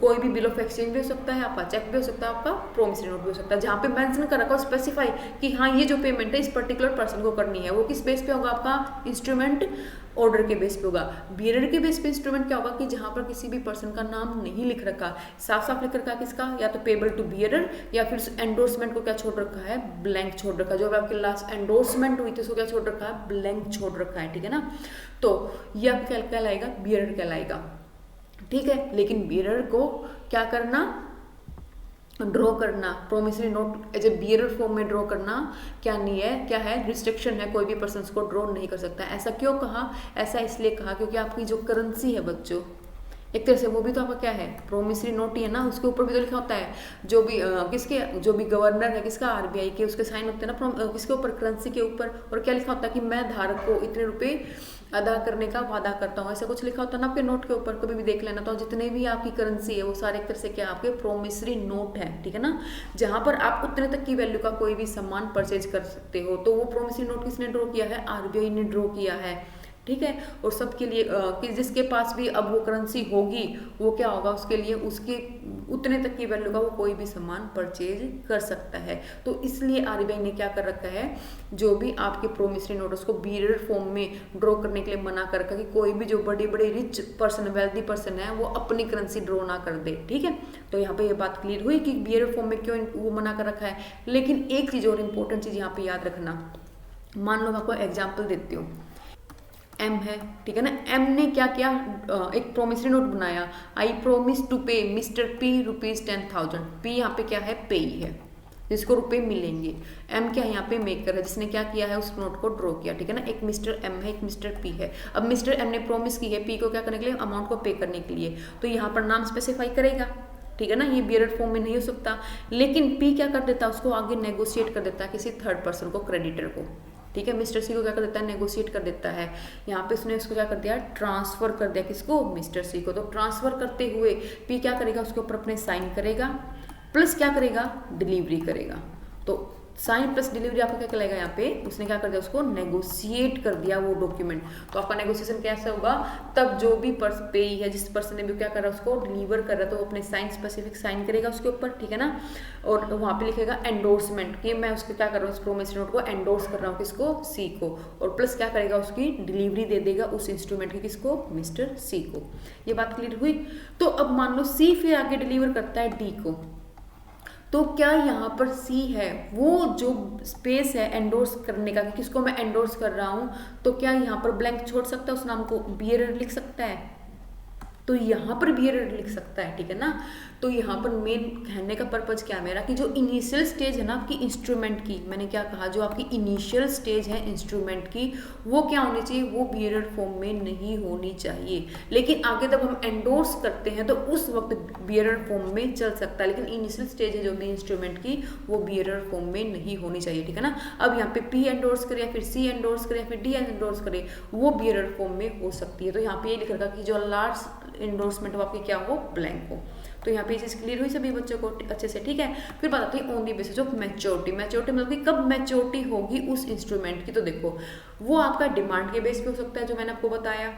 कोई भी बिल ऑफ एक्सचेंज भी हो सकता है, आपका चेक भी हो सकता है, आपका प्रोमिसरी नोट भी हो सकता है, जहाँ पे मेंशन कर रखा हो स्पेसिफाई कि हाँ ये जो पेमेंट है इस पर्टिकुलर पर्सन को करनी है, वो किस बेस पे होगा, आपका इंस्ट्रूमेंट ऑर्डर के बेस पे होगा। बियरर के बेस पे इंस्ट्रूमेंट क्या होगा कि जहां पर किसी भी पर्सन का नाम नहीं लिख रखा, साफ साफ लिख रखा किसका, या तो पेबल टू बियरर, या फिर एंडोर्समेंट को क्या छोड़ रखा है, ब्लैंक छोड़ रखा है। जो आपकी लास्ट एंडोर्समेंट हुई थी उसको क्या छोड़ रखा है, ब्लैंक छोड़ रखा है, ठीक है ना। तो ये अब क्या कहलाएगा, बियरर कहलाएगा, ठीक है। लेकिन बियरर को क्या करना, ड्रॉ करना, promissory note as a bearer form में ड्रॉ करना क्या नहीं है, क्या है, रिस्ट्रिक्शन है, कोई भी पर्सन को ड्रॉ नहीं कर सकता। ऐसा क्यों कहा, ऐसा इसलिए कहा क्योंकि आपकी जो करेंसी है बच्चों, एक तरह से वो भी तो आपका क्या है, प्रोमिसरी नोट ही है ना, उसके ऊपर भी तो लिखा होता है, जो भी किसके, जो भी गवर्नर है किसका, आरबीआई के, उसके साइन होते हैं ना किसके ऊपर, करेंसी के ऊपर, और क्या लिखा होता है कि मैं धारक को इतने रुपए अदा करने का वादा करता हूँ, ऐसा कुछ लिखा होता है ना आपके नोट के ऊपर, कभी भी देख लेना। तो जितने भी आपकी करेंसी है वो सारे एक तरह से क्या आपके प्रोमिसरी नोट है, ठीक है ना, जहां पर आप उतने तक की वैल्यू का कोई भी सामान परचेज कर सकते हो। तो वो प्रोमिसरी नोट किसने ड्रॉ किया है, आरबीआई ने ड्रॉ किया है, ठीक है। और सबके लिए कि जिसके पास भी अब वो करेंसी होगी वो क्या होगा, उसके लिए उसके उतने तक की वैल्यू का वो कोई भी सामान परचेज कर सकता है। तो इसलिए आरबीआई ने क्या कर रखा है, जो भी आपके प्रोमिसरी नोट उसको बियरर फॉर्म में ड्रॉ करने के लिए मना कर रखा कि कोई भी जो बड़े बड़े रिच पर्सन, वेल्दी पर्सन है वो अपनी करेंसी ड्रॉ ना कर दे, ठीक है। तो यहाँ पे ये बात क्लियर हुई कि बियरर फॉर्म में क्यों वो मना कर रखा है। लेकिन एक चीज और इंपॉर्टेंट चीज यहाँ पे याद रखना, मान लो मैं आपको एग्जाम्पल देती हूँ, एम है, ठीक है ना, एम ने क्या किया, एक प्रोमिसरी नोट बनाया, आई प्रोमिस टू पे मिस्टर पी ₹10,000। पी यहाँ पे क्या है, पे ही है, जिसको रुपए मिलेंगे। एम क्या है यहाँ पे, मेकर है, जिसने क्या किया है, उस नोट को ड्रॉ किया, ठीक है ना। एक मिस्टर एम है, एक मिस्टर पी है। अब मिस्टर एम ने प्रोमिस की है पी को क्या करने के लिए, अमाउंट को पे करने के लिए, तो यहाँ पर नाम स्पेसिफाई करेगा, ठीक है ना, ये बियरर फॉर्म में नहीं हो सकता। लेकिन पी क्या कर देता है, उसको आगे नेगोशिएट कर देता है किसी थर्ड पर्सन को, क्रेडिटर को, ठीक है। मिस्टर सी को क्या कर देता है, नेगोशिएट कर देता है। यहाँ पे उसने उसको क्या कर दिया, ट्रांसफर कर दिया, किसको, मिस्टर सी को। तो ट्रांसफर करते हुए पी क्या करेगा, उसके ऊपर अपने साइन करेगा, प्लस क्या करेगा, डिलीवरी करेगा। तो साइन प्लस डिलीवरी आपका क्या कहलाएगा, यहाँ पे उसने क्या कर दिया, उसको नेगोशिएट कर दिया वो डॉक्यूमेंट। तो आपका नेगोशिएशन कैसा होगा, तब जो भी पेई है, जिस पर्सन ने भी क्या कर रहा है उसको डिलीवर कर रहा है, तो वो अपने साइन स्पेसिफिक साइन करेगा उसके ऊपर, ठीक है ना। और वहाँ पे लिखेगा एंडोर्समेंट कि मैं उसको क्या कर रहा हूँ, उस प्रोमिसरी नोट को एंडोर्स कर रहा हूँ, किसको, सी को। और प्लस क्या करेगा, उसकी डिलीवरी दे देगा उस इंस्ट्रूमेंट की, किसको, मिस्टर सी को। ये बात क्लियर हुई। तो अब मान लो सी फिर आगे डिलीवर करता है डी को, तो क्या यहाँ पर सी है वो जो स्पेस है एंडोर्स करने का, किसको मैं एंडोर्स कर रहा हूँ, तो क्या यहाँ पर ब्लैंक छोड़ सकता है, उस नाम को बियरर लिख सकता है, तो यहाँ पर बियरर लिख सकता है, ठीक है ना। तो यहाँ पर मेन कहने का पर्पज क्या है मेरा, कि जो इनिशियल स्टेज है ना आपकी इंस्ट्रूमेंट की, मैंने क्या कहा, जो आपकी इनिशियल स्टेज है इंस्ट्रूमेंट की, वो क्या होनी चाहिए, वो बियरर फॉर्म में नहीं होनी चाहिए। लेकिन आगे जब हम एंडोर्स करते हैं तो उस वक्त बियरर फॉर्म में चल सकता है, लेकिन इनिशियल स्टेज है जो भी इंस्ट्रूमेंट की, वो बियरर फॉर्म में नहीं होनी चाहिए, ठीक है ना। अब यहाँ पे पी एंडोर्स करे या फिर सी एंडोर्स करे या फिर डी एंडोर्स करे, वो बियरर फॉर्म में हो सकती है। तो यहाँ पे ये लिख रखा कि जो लास्ट एंडोर्समेंट हो आपकी क्या हो, ब्लैंक हो। तो यहाँ पे ये चीज क्लियर हुई सभी बच्चों को अच्छे से, ठीक है। फिर बात आती है on the basis of maturity. Maturity मतलब कि कब मैच्योरिटी होगी उस इंस्ट्रूमेंट की, तो देखो वो आपका डिमांड के बेस पे हो सकता है, जो मैंने आपको बताया,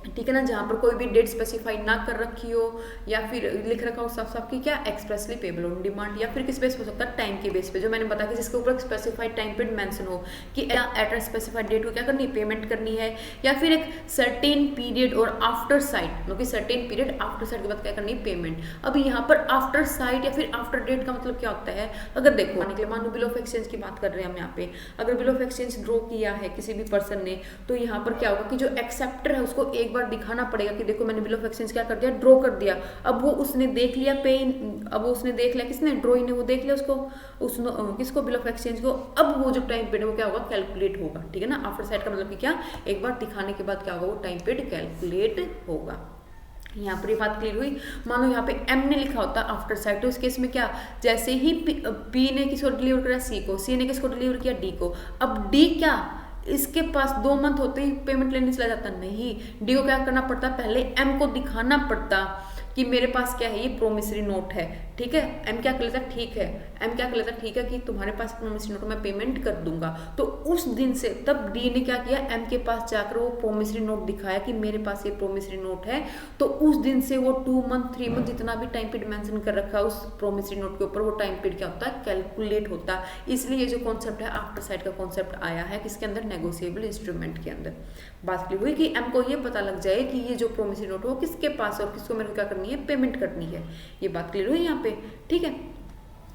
ठीक है ना, जहाँ पर कोई भी डेट स्पेसिफाई ना कर रखी हो, या फिर लिख रखा हो साफ साफ कि क्या एक्सप्रेसली पेबल ऑन डिमांड, या फिर किस बेस पे हो सकता है, टाइम के बेस पे, जो मैंने बताया कि जिसके ऊपर स्पेसिफाइड टाइम पीरियड मेंशन हो कि एट अ स्पेसिफाइड डेट को क्या करनी है, पेमेंट करनी है, या फिर एक सर्टेन पीरियड और आफ्टर साइट, मतलब कि सर्टेन पीरियड आफ्टर साइट के बाद क्या करनी है, पेमेंट। अब यहाँ पर आफ्टर साइट या फिर आफ्टर डेट का मतलब क्या होता है, अगर देखो मान लो बिल ऑफ एक्सचेंज की बात कर रहे हैं हम यहाँ पे, अगर बिल ऑफ एक्सचेंज ड्रॉ किया है किसी भी पर्सन ने, तो यहाँ पर क्या होगा कि जो एक्सेप्टर है उसको एक बार दिखाना पड़ेगा कि देखो मैंने बिल ऑफ एक्सचेंज क्या कर दिया, ड्रॉ कर दिया। अब वो उसने देख लिया पे, अब वो उसने देख लिया, किसने, ड्रॉई ने, वो देख लिया उसको, किसको, बिल ऑफ एक्सचेंज को। अब वो जो टाइम पीरियड वो क्या होगा, कैलकुलेट होगा, ठीक है ना। आफ्टर साइड का मतलब कि क्या, एक बार दिखाने के बाद क्या होगा, वो टाइम पीरियड कैलकुलेट होगा। यहाँ पर ये बात क्लियर हुई। मानो यहाँ पे एम ने लिखा होता है आफ्टर साइड, तो इस केस में क्या, जैसे ही पी ने किसको डिलीवर किया, सी को, सी ने किसको डिलीवर किया, डी को। अब डी क्या, इसके पास 2 मंथ होते ही पेमेंट लेने चला जाता, नहीं, डी को क्या करना पड़ता, पहले एम को दिखाना पड़ता कि मेरे पास क्या है, ये प्रोमिसरी नोट है, ठीक है। एम क्या कर लेता, ठीक है, एम क्या कर लेता, ठीक है कि तुम्हारे पास प्रोमिसरी नोट मैं पेमेंट कर दूंगा। तो उस दिन से तब डी ने क्या किया, एम के पास जाकर वो प्रोमिसरी नोट दिखाया कि मेरे पास ये प्रोमिसरी नोट है। तो उस दिन से वो 2 मंथ 3 मंथ जितना भी टाइम पीरियड मेंशन कर रखा है उस प्रोमिसरी नोट के ऊपर, वो टाइम पीरियड क्या होता है, कैलकुलेट होता है। इसलिए ये जो कॉन्सेप्ट है आफ्टर साइड का कॉन्सेप्ट आया है किसके अंदर, नेगोशिएबल इंस्ट्रूमेंट के अंदर। बात क्लियर हुई कि एम को ये पता लग जाए कि ये जो प्रोमिसरी नोट है वो किसके पास है और किसको मेरे को क्या करनी है, पेमेंट करनी है। ये बात क्लियर हुई यहाँ पे, ठीक है।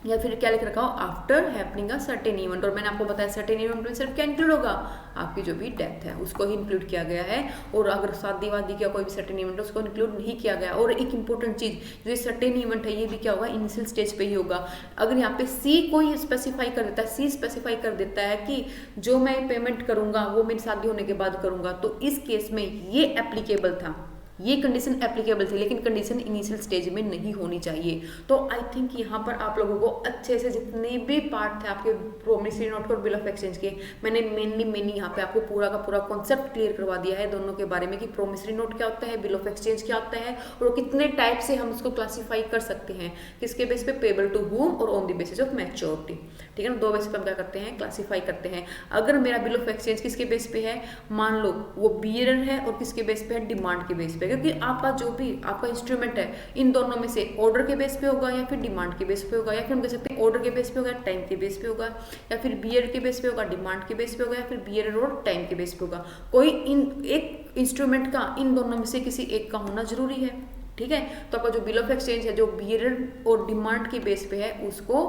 या फिर क्या लिख रखा हो, after happening a certain event, और मैंने आपको बताया सर्टेन इवेंट में सिर्फ क्या इंक्लूड होगा, आपकी जो भी डेथ है उसको ही इंक्लूड किया गया है। और अगर शादी वादी का कोई भी सर्टेन इवेंट है उसको इंक्लूड नहीं किया गया। और एक इंपॉर्टेंट चीज, जो ये सर्टेन इवेंट है ये भी क्या होगा, इनिशियल स्टेज पे ही होगा। अगर यहाँ पे सी कोई स्पेसिफाई कर देता है, सी स्पेसिफाई कर देता है कि जो मैं पेमेंट करूंगा वो मेरी शादी होने के बाद करूंगा, तो इस केस में ये एप्लीकेबल था, ये कंडीशन एप्लीकेबल थी, लेकिन कंडीशन इनिशियल स्टेज में नहीं होनी चाहिए। तो आई थिंक यहाँ पर आप लोगों को अच्छे से जितने भी पार्ट थे आपके प्रोमिसरी नोट और बिल ऑफ एक्सचेंज के, मैंने मेनली यहाँ पे आपको पूरा का पूरा कॉन्सेप्ट क्लियर करवा दिया है दोनों के बारे में कि प्रोमिसरी नोट क्या होता है, बिल ऑफ एक्सचेंज क्या होता है, और कितने टाइप से हम उसको क्लासीफाई कर सकते हैं, किसके बेस पे, पेबल टू हुम और on the basis of maturity, ठीक है ना। 2 बेस पे हम क्या करते हैं, क्लासीफाई करते हैं। अगर मेरा बिल ऑफ एक्सचेंज किसके बेस पे है, मान लो वो बियरर है, और किसके बेस पे है, डिमांड के बेस पे, क्योंकि आपका जो भी आपका इंस्ट्रूमेंट है इन दोनों में से ऑर्डर के बेस पे होगा या फिर डिमांड के बेस पे होगा, या फिर हम कह सकते हैं ऑर्डर के बेस पे होगा, टाइम के बेस पे होगा, या फिर बियर के बेस पे होगा, डिमांड के बेस पे होगा, या फिर बियर और टाइम के बेस पे होगा। कोई इन एक इंस्ट्रूमेंट का इन दोनों में से किसी एक का होना जरूरी है, ठीक है। तो आपका जो बिल ऑफ एक्सचेंज है जो बियर और डिमांड के बेस पे है उसको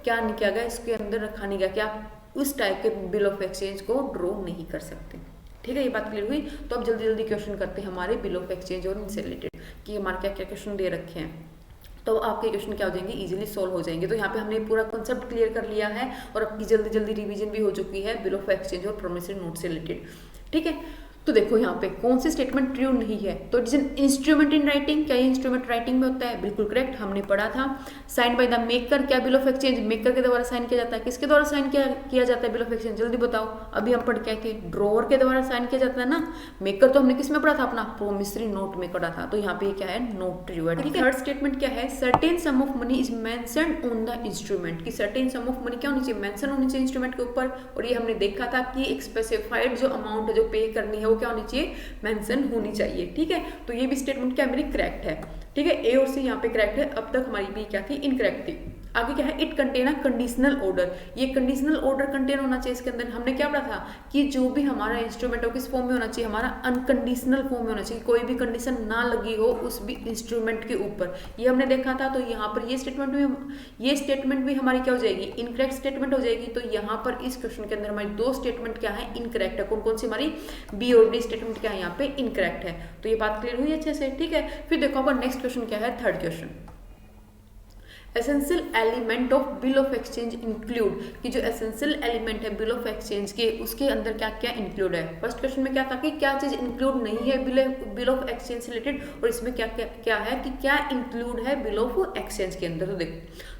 क्या नहीं किया गया, इसके अंदर रखा नहीं गया कि आप उस टाइप के बिल ऑफ एक्सचेंज को ड्रॉ नहीं कर सकते, ठीक है। ये बात क्लियर हुई। तो अब जल्दी जल्दी क्वेश्चन करते हैं हमारे बिल ऑफ एक्सचेंज और इनसे रिलेटेड कि हमारे क्या क्या क्वेश्चन दे रखे हैं। तो आपके क्वेश्चन क्या हो जाएंगे, इजीली सॉल्व हो जाएंगे। तो यहाँ पे हमने पूरा कॉन्सेप्ट क्लियर कर लिया है और आपकी जल्दी जल्दी रिवीजन भी हो चुकी है बिल ऑफ एक्सचेंज और प्रोमिसरी नोट से रिलेटेड, ठीक है। तो देखो यहाँ पे कौन सी स्टेटमेंट ट्रू नहीं है, तो it is an instrument in writing. क्या ये इंस्ट्रूमेंट राइटिंग में होता है? बिल्कुल करेक्ट, हमने पढ़ा था। साइन बाय द मेकर, क्या बिल ऑफ एक्सचेंज मेकर के द्वारा साइन किया जाता है? किसके द्वारा साइन किया जाता है बिल ऑफ एक्सचेंज? जल्दी बताओ। अभी हम पढ़ के आए थे, ड्रॉवर के द्वारा साइन किया जाता है ना। मेकर तो हमने किस में पढ़ा था? अपना प्रोमिसरी नोट में पढ़ा था। तो यहाँ पे क्या है? नोट ट्रू है। ठीक है। थर्ड स्टेटमेंट क्या है? Certain sum of money is mentioned on the instrument. की सर्टेन सम ऑफ मनी क्या होनी चाहिए? मेंशन होनी चाहिए इंस्ट्रूमेंट के ऊपर। और ये हमने देखा था कि एक स्पेसिफाइड जो अमाउंट जो पे करनी है वो क्या होनी चाहिए? मेंशन होनी चाहिए। ठीक है। तो ये भी स्टेटमेंट क्या मेरी करेक्ट है। ठीक है, ए और सी यहाँ पे करेक्ट है। अब तक हमारी बी क्या थी? इनकरेक्ट थी। आगे क्या है? It contain a conditional order. ये कंडीशनल ऑर्डर कंटेन होना चाहिए इसके अंदर। हमने क्या पढ़ा था कि जो भी हमारा इंस्ट्रूमेंट हो किस फॉर्म में होना चाहिए? हमारा अनकंडीशनल फॉर्म में होना चाहिए, कोई भी कंडीशन ना लगी हो उस भी इंस्ट्रूमेंट के ऊपर। ये हमने देखा था। तो यहाँ पर ये स्टेटमेंट भी हमारी क्या हो जाएगी? इनकरेक्ट स्टेटमेंट हो जाएगी। तो यहाँ पर इस क्वेश्चन के अंदर हमारी दो स्टेटमेंट क्या है? इनकरेक्ट है। कौन कौन सी? हमारी बी और डी स्टेटमेंट क्या है यहाँ पे? इनकरेक्ट है। तो ये बात क्लियर हुई अच्छे से। ठीक है। फिर देखो आपका नेक्स्ट क्वेश्चन क्या है? Third question, essential element of bill of exchange include. कि जो एसेंशियल एलिमेंट है बिल ऑफ एक्सचेंज के, उसके अंदर क्या क्या इंक्लूड है? फर्स्ट क्वेश्चन में क्या था कि क्या चीज इंक्लूड नहीं है बिल ऑफ एक्सचेंज से रिलेटेड, और इसमें क्या क्या क्या है कि क्या इंक्लूड है बिल ऑफ एक्सचेंज के अंदर।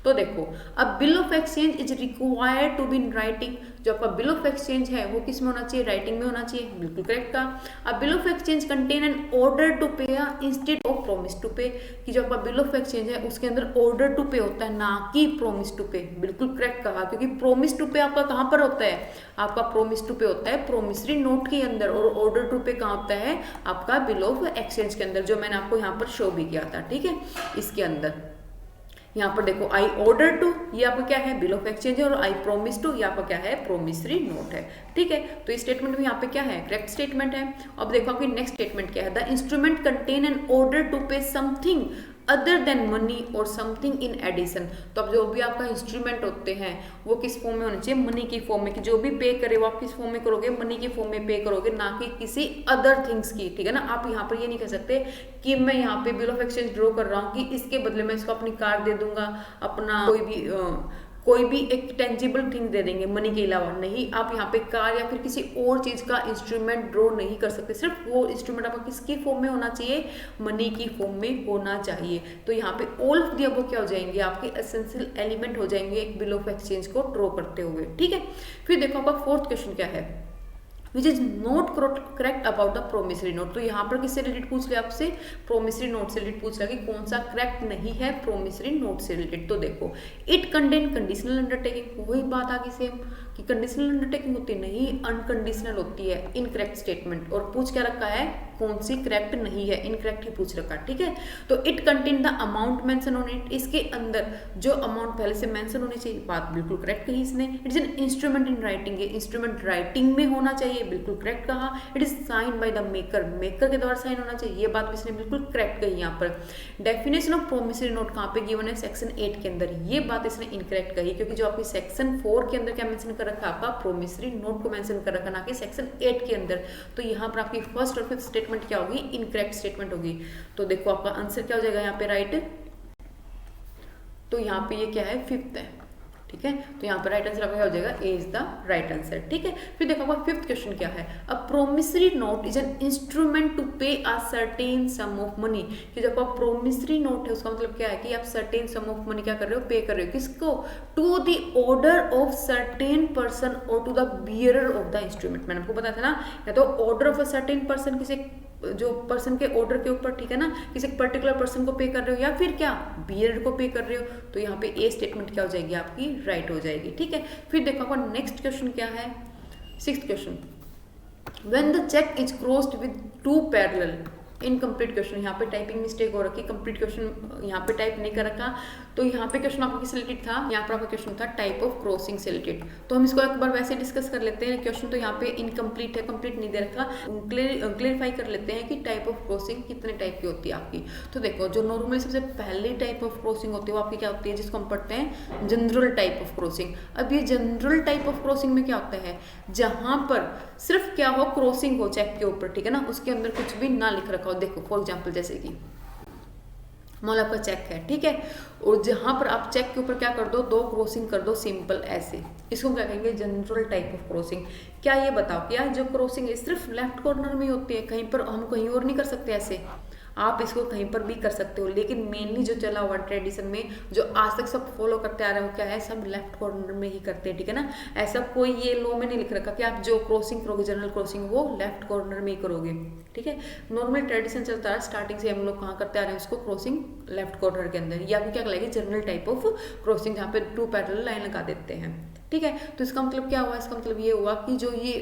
तो देखो अब bill of exchange is required to be in writing. जो आपका बिल ऑफ एक्सचेंज है वो किस में होना चाहिए? राइटिंग में होना चाहिए। बिल्कुल करेक्ट का। अब bill of exchange contain an order to pay instead of promise to pay. कि जो आपका बिल ऑफ एक्सचेंज है उसके अंदर ऑर्डर टू पे होता है, ना कि प्रोमिस टू पे। बिल्कुल करेक्ट कहा, क्योंकि प्रोमिस टू पे आपका कहाँ पर होता है? आपका प्रोमिस टू पे होता है प्रोमिसरी नोट के अंदर, और ऑर्डर टू पे कहाँ होता है? आपका बिल ऑफ एक्सचेंज के अंदर, जो मैंने आपको यहाँ पर शो भी किया था। ठीक है, इसके अंदर यहाँ पर देखो आई ऑर्डर टू, ये आपका क्या है? बिल ऑफ एक्सचेंज है। और आई प्रोमिस टू, ये आपका क्या है? प्रोमिसरी नोट है। ठीक है। तो ये स्टेटमेंट भी यहाँ पे क्या है? करेक्ट स्टेटमेंट है। अब देखो आपकी नेक्स्ट स्टेटमेंट क्या है? The instrument contain an order to pay something other than money और समथिंग इन एडिशन। तो अब जो भी आपका इंस्ट्रूमेंट होते हैं वो किस फॉर्म में होने चाहिए? मनी की फॉर्म में। कि जो भी पे करे वो आप किस फॉर्म में करोगे? मनी की फॉर्म में पे करोगे, ना कि किसी अदर थिंग्स की। ठीक है ना। आप यहाँ पर ये नहीं कह सकते कि मैं यहाँ पे बिल ऑफ एक्सचेंज ड्रॉ कर रहा हूँ कि इसके बदले में इसको अपनी कार दे दूंगा, अपना कोई भी एक टेंजिबल थिंग दे देंगे मनी के अलावा। नहीं, आप यहाँ पे कार या फिर किसी और चीज का इंस्ट्रूमेंट ड्रॉ नहीं कर सकते। सिर्फ वो इंस्ट्रूमेंट आपका किसकी फॉर्म में होना चाहिए? मनी की फॉर्म में होना चाहिए। तो यहाँ पे ऑल ऑफ दी अबव क्या हो जाएंगे? आपके एसेंशियल एलिमेंट हो जाएंगे एक बिल ऑफ एक्सचेंज को ड्रॉ करते हुए। ठीक है। फिर देखो आपका फोर्थ क्वेश्चन क्या है? Which is not correct about the promissory note. तो यहाँ पर किससे रिलेटेड पूछ लिया आपसे? प्रोमिसरी नोट से रिलेटेड पूछ लिया कि कौन सा करेक्ट नहीं है प्रोमिसरी नोट से रिलेटेड। तो देखो इट कंटेन कंडीशनल अंडरटेकिंग, वही बात आगे सेम कि कंडीशनल अंडरटेकिंग होती नहीं, अनकंडीशनल होती है। Incorrect statement. और पूछ क्या रखा है? कौन सी करेक्ट नहीं है? इनकरेक्ट ही पूछ रखा। ठीक है। तो it contain the amount mention on it. इसके अंदर जो अमाउंट पहले से मेंशन होनी चाहिए, बात बिल्कुल करेक्ट कही इसने। It is an instrument in writing. ये इंस्ट्रूमेंट राइटिंग में होना चाहिए, बिल्कुल करेक्ट कहा। It is sine by the maker, maker के द्वारा साइन होना चाहिए, ये बात इसने बिल्कुल करेक्ट कही। यहाँ पर डेफिनेशन ऑफ प्रोमिसरी नोट कहाँ पे गिवन है? सेक्शन 8 के अंदर। ये बात इसने इनकरेक्ट कही, क्योंकि जो आपकी सेक्शन 4 के अंदर क्या मेंशन कर रखा है? आपका प्रोमिसरी नोट को मेंशन कर रखा, ना कि सेक्शन 8 के अंदर। तो यहाँ पर आपकी फर्स्ट और फिफ्थ स्टेटमेंट क्या होगी? इनकरेक्ट स्टेटमेंट होगी। तो देखो आपका आंसर क्या हो जाएगा यहाँ पे? राइट। तो यहाँ पे ये क्या है? फिफ्थ है। ठीक है। तो यहाँ पर राइट आंसर आपका हो जाएगा A is the right answer. ठीक है। फिर देखो आपका फिफ्थ क्वेश्चन क्या है? A promissory note is an instrument to pay a certain sum of money. कि जब आप प्रोमिसरी नोट है उसका मतलब क्या है कि आप सर्टेन सम ऑफ मनी क्या कर रहे हो? पे कर रहे हो। किसको? To the order of certain person और to the bearer of the instrument. मैंने आपको बताया था ना, या तो order of a certain person, किसी जो पर्सन के ऑर्डर के ऊपर। ठीक है ना। किसी पर्टिकुलर पर्सन को पे कर रहे हो, या फिर क्या बियरर को पे कर रहे हो। तो यहाँ पे ए स्टेटमेंट क्या हो जाएगी? आपकी राइट हो जाएगी। ठीक है। फिर देखो आपका नेक्स्ट क्वेश्चन क्या है? Sixth question, when the cheque is crossed with two parallel. Incomplete question, यहाँ पे टाइपिंग मिस्टेक हो रखी, कंप्लीट क्वेश्चन यहाँ पे टाइप नहीं कर रखा। तो यहाँ पे क्वेश्चन आपका किस रिलेटेड था? यहाँ पर आपका क्वेश्चन था टाइप ऑफ क्रॉसिंग से रिलेटेड। तो हम इसको एक बार वैसे डिस्कस कर लेते हैं। क्वेश्चन तो यहाँ पे इनकम्प्लीट है, कंप्लीट नहीं दे रखा। क्लियरिफाई कर लेते हैं कि टाइप ऑफ क्रॉसिंग कितने टाइप की होती है आपकी। तो देखो जो नॉर्मली सबसे पहली टाइप ऑफ क्रॉसिंग होती है वो आपकी क्या होती है? जिसको हम पढ़ते हैं जनरल टाइप ऑफ क्रॉसिंग। अब ये जनरल टाइप ऑफ क्रॉसिंग में क्या होता है? जहां पर सिर्फ क्या हो? क्रॉसिंग हो चेक के ऊपर। ठीक है ना। उसके अंदर कुछ भी ना लिख रखा हो। देखो फॉर एग्जाम्पल जैसे कि मॉल आपका चेक है, ठीक है। और जहां पर आप चेक के ऊपर क्या कर दो, 2 क्रॉसिंग कर दो सिंपल ऐसे, इसको क्या कहेंगे, जनरल टाइप ऑफ क्रॉसिंग। क्या ये बताओ, क्या जो क्रॉसिंग है सिर्फ लेफ्ट कॉर्नर में ही होती है, कहीं पर हम कहीं और नहीं कर सकते ऐसे? आप इसको कहीं पर भी कर सकते हो, लेकिन मेनली जो चला हुआ ट्रेडिशन में, जो आज तक सब फॉलो करते आ रहे हो, क्या है, सब लेफ्ट कॉर्नर में ही करते हैं, ठीक है ना। ऐसा कोई ये लॉ में नहीं लिख रखा कि आप जो क्रॉसिंग करोगे जनरल क्रॉसिंग वो लेफ्ट कॉर्नर में ही करोगे, ठीक है। नॉर्मल ट्रेडिशन चलता है स्टार्टिंग से, हम लोग कहाँ करते आ रहे हैं उसको, क्रॉसिंग लेफ्ट कॉर्नर के अंदर, या फिर क्या लगेगी, जनरल टाइप ऑफ क्रॉसिंग जहाँ पे 2 पैरेलल लाइन लगा देते हैं, ठीक है। तो इसका मतलब क्या हुआ, इसका मतलब ये हुआ कि जो ये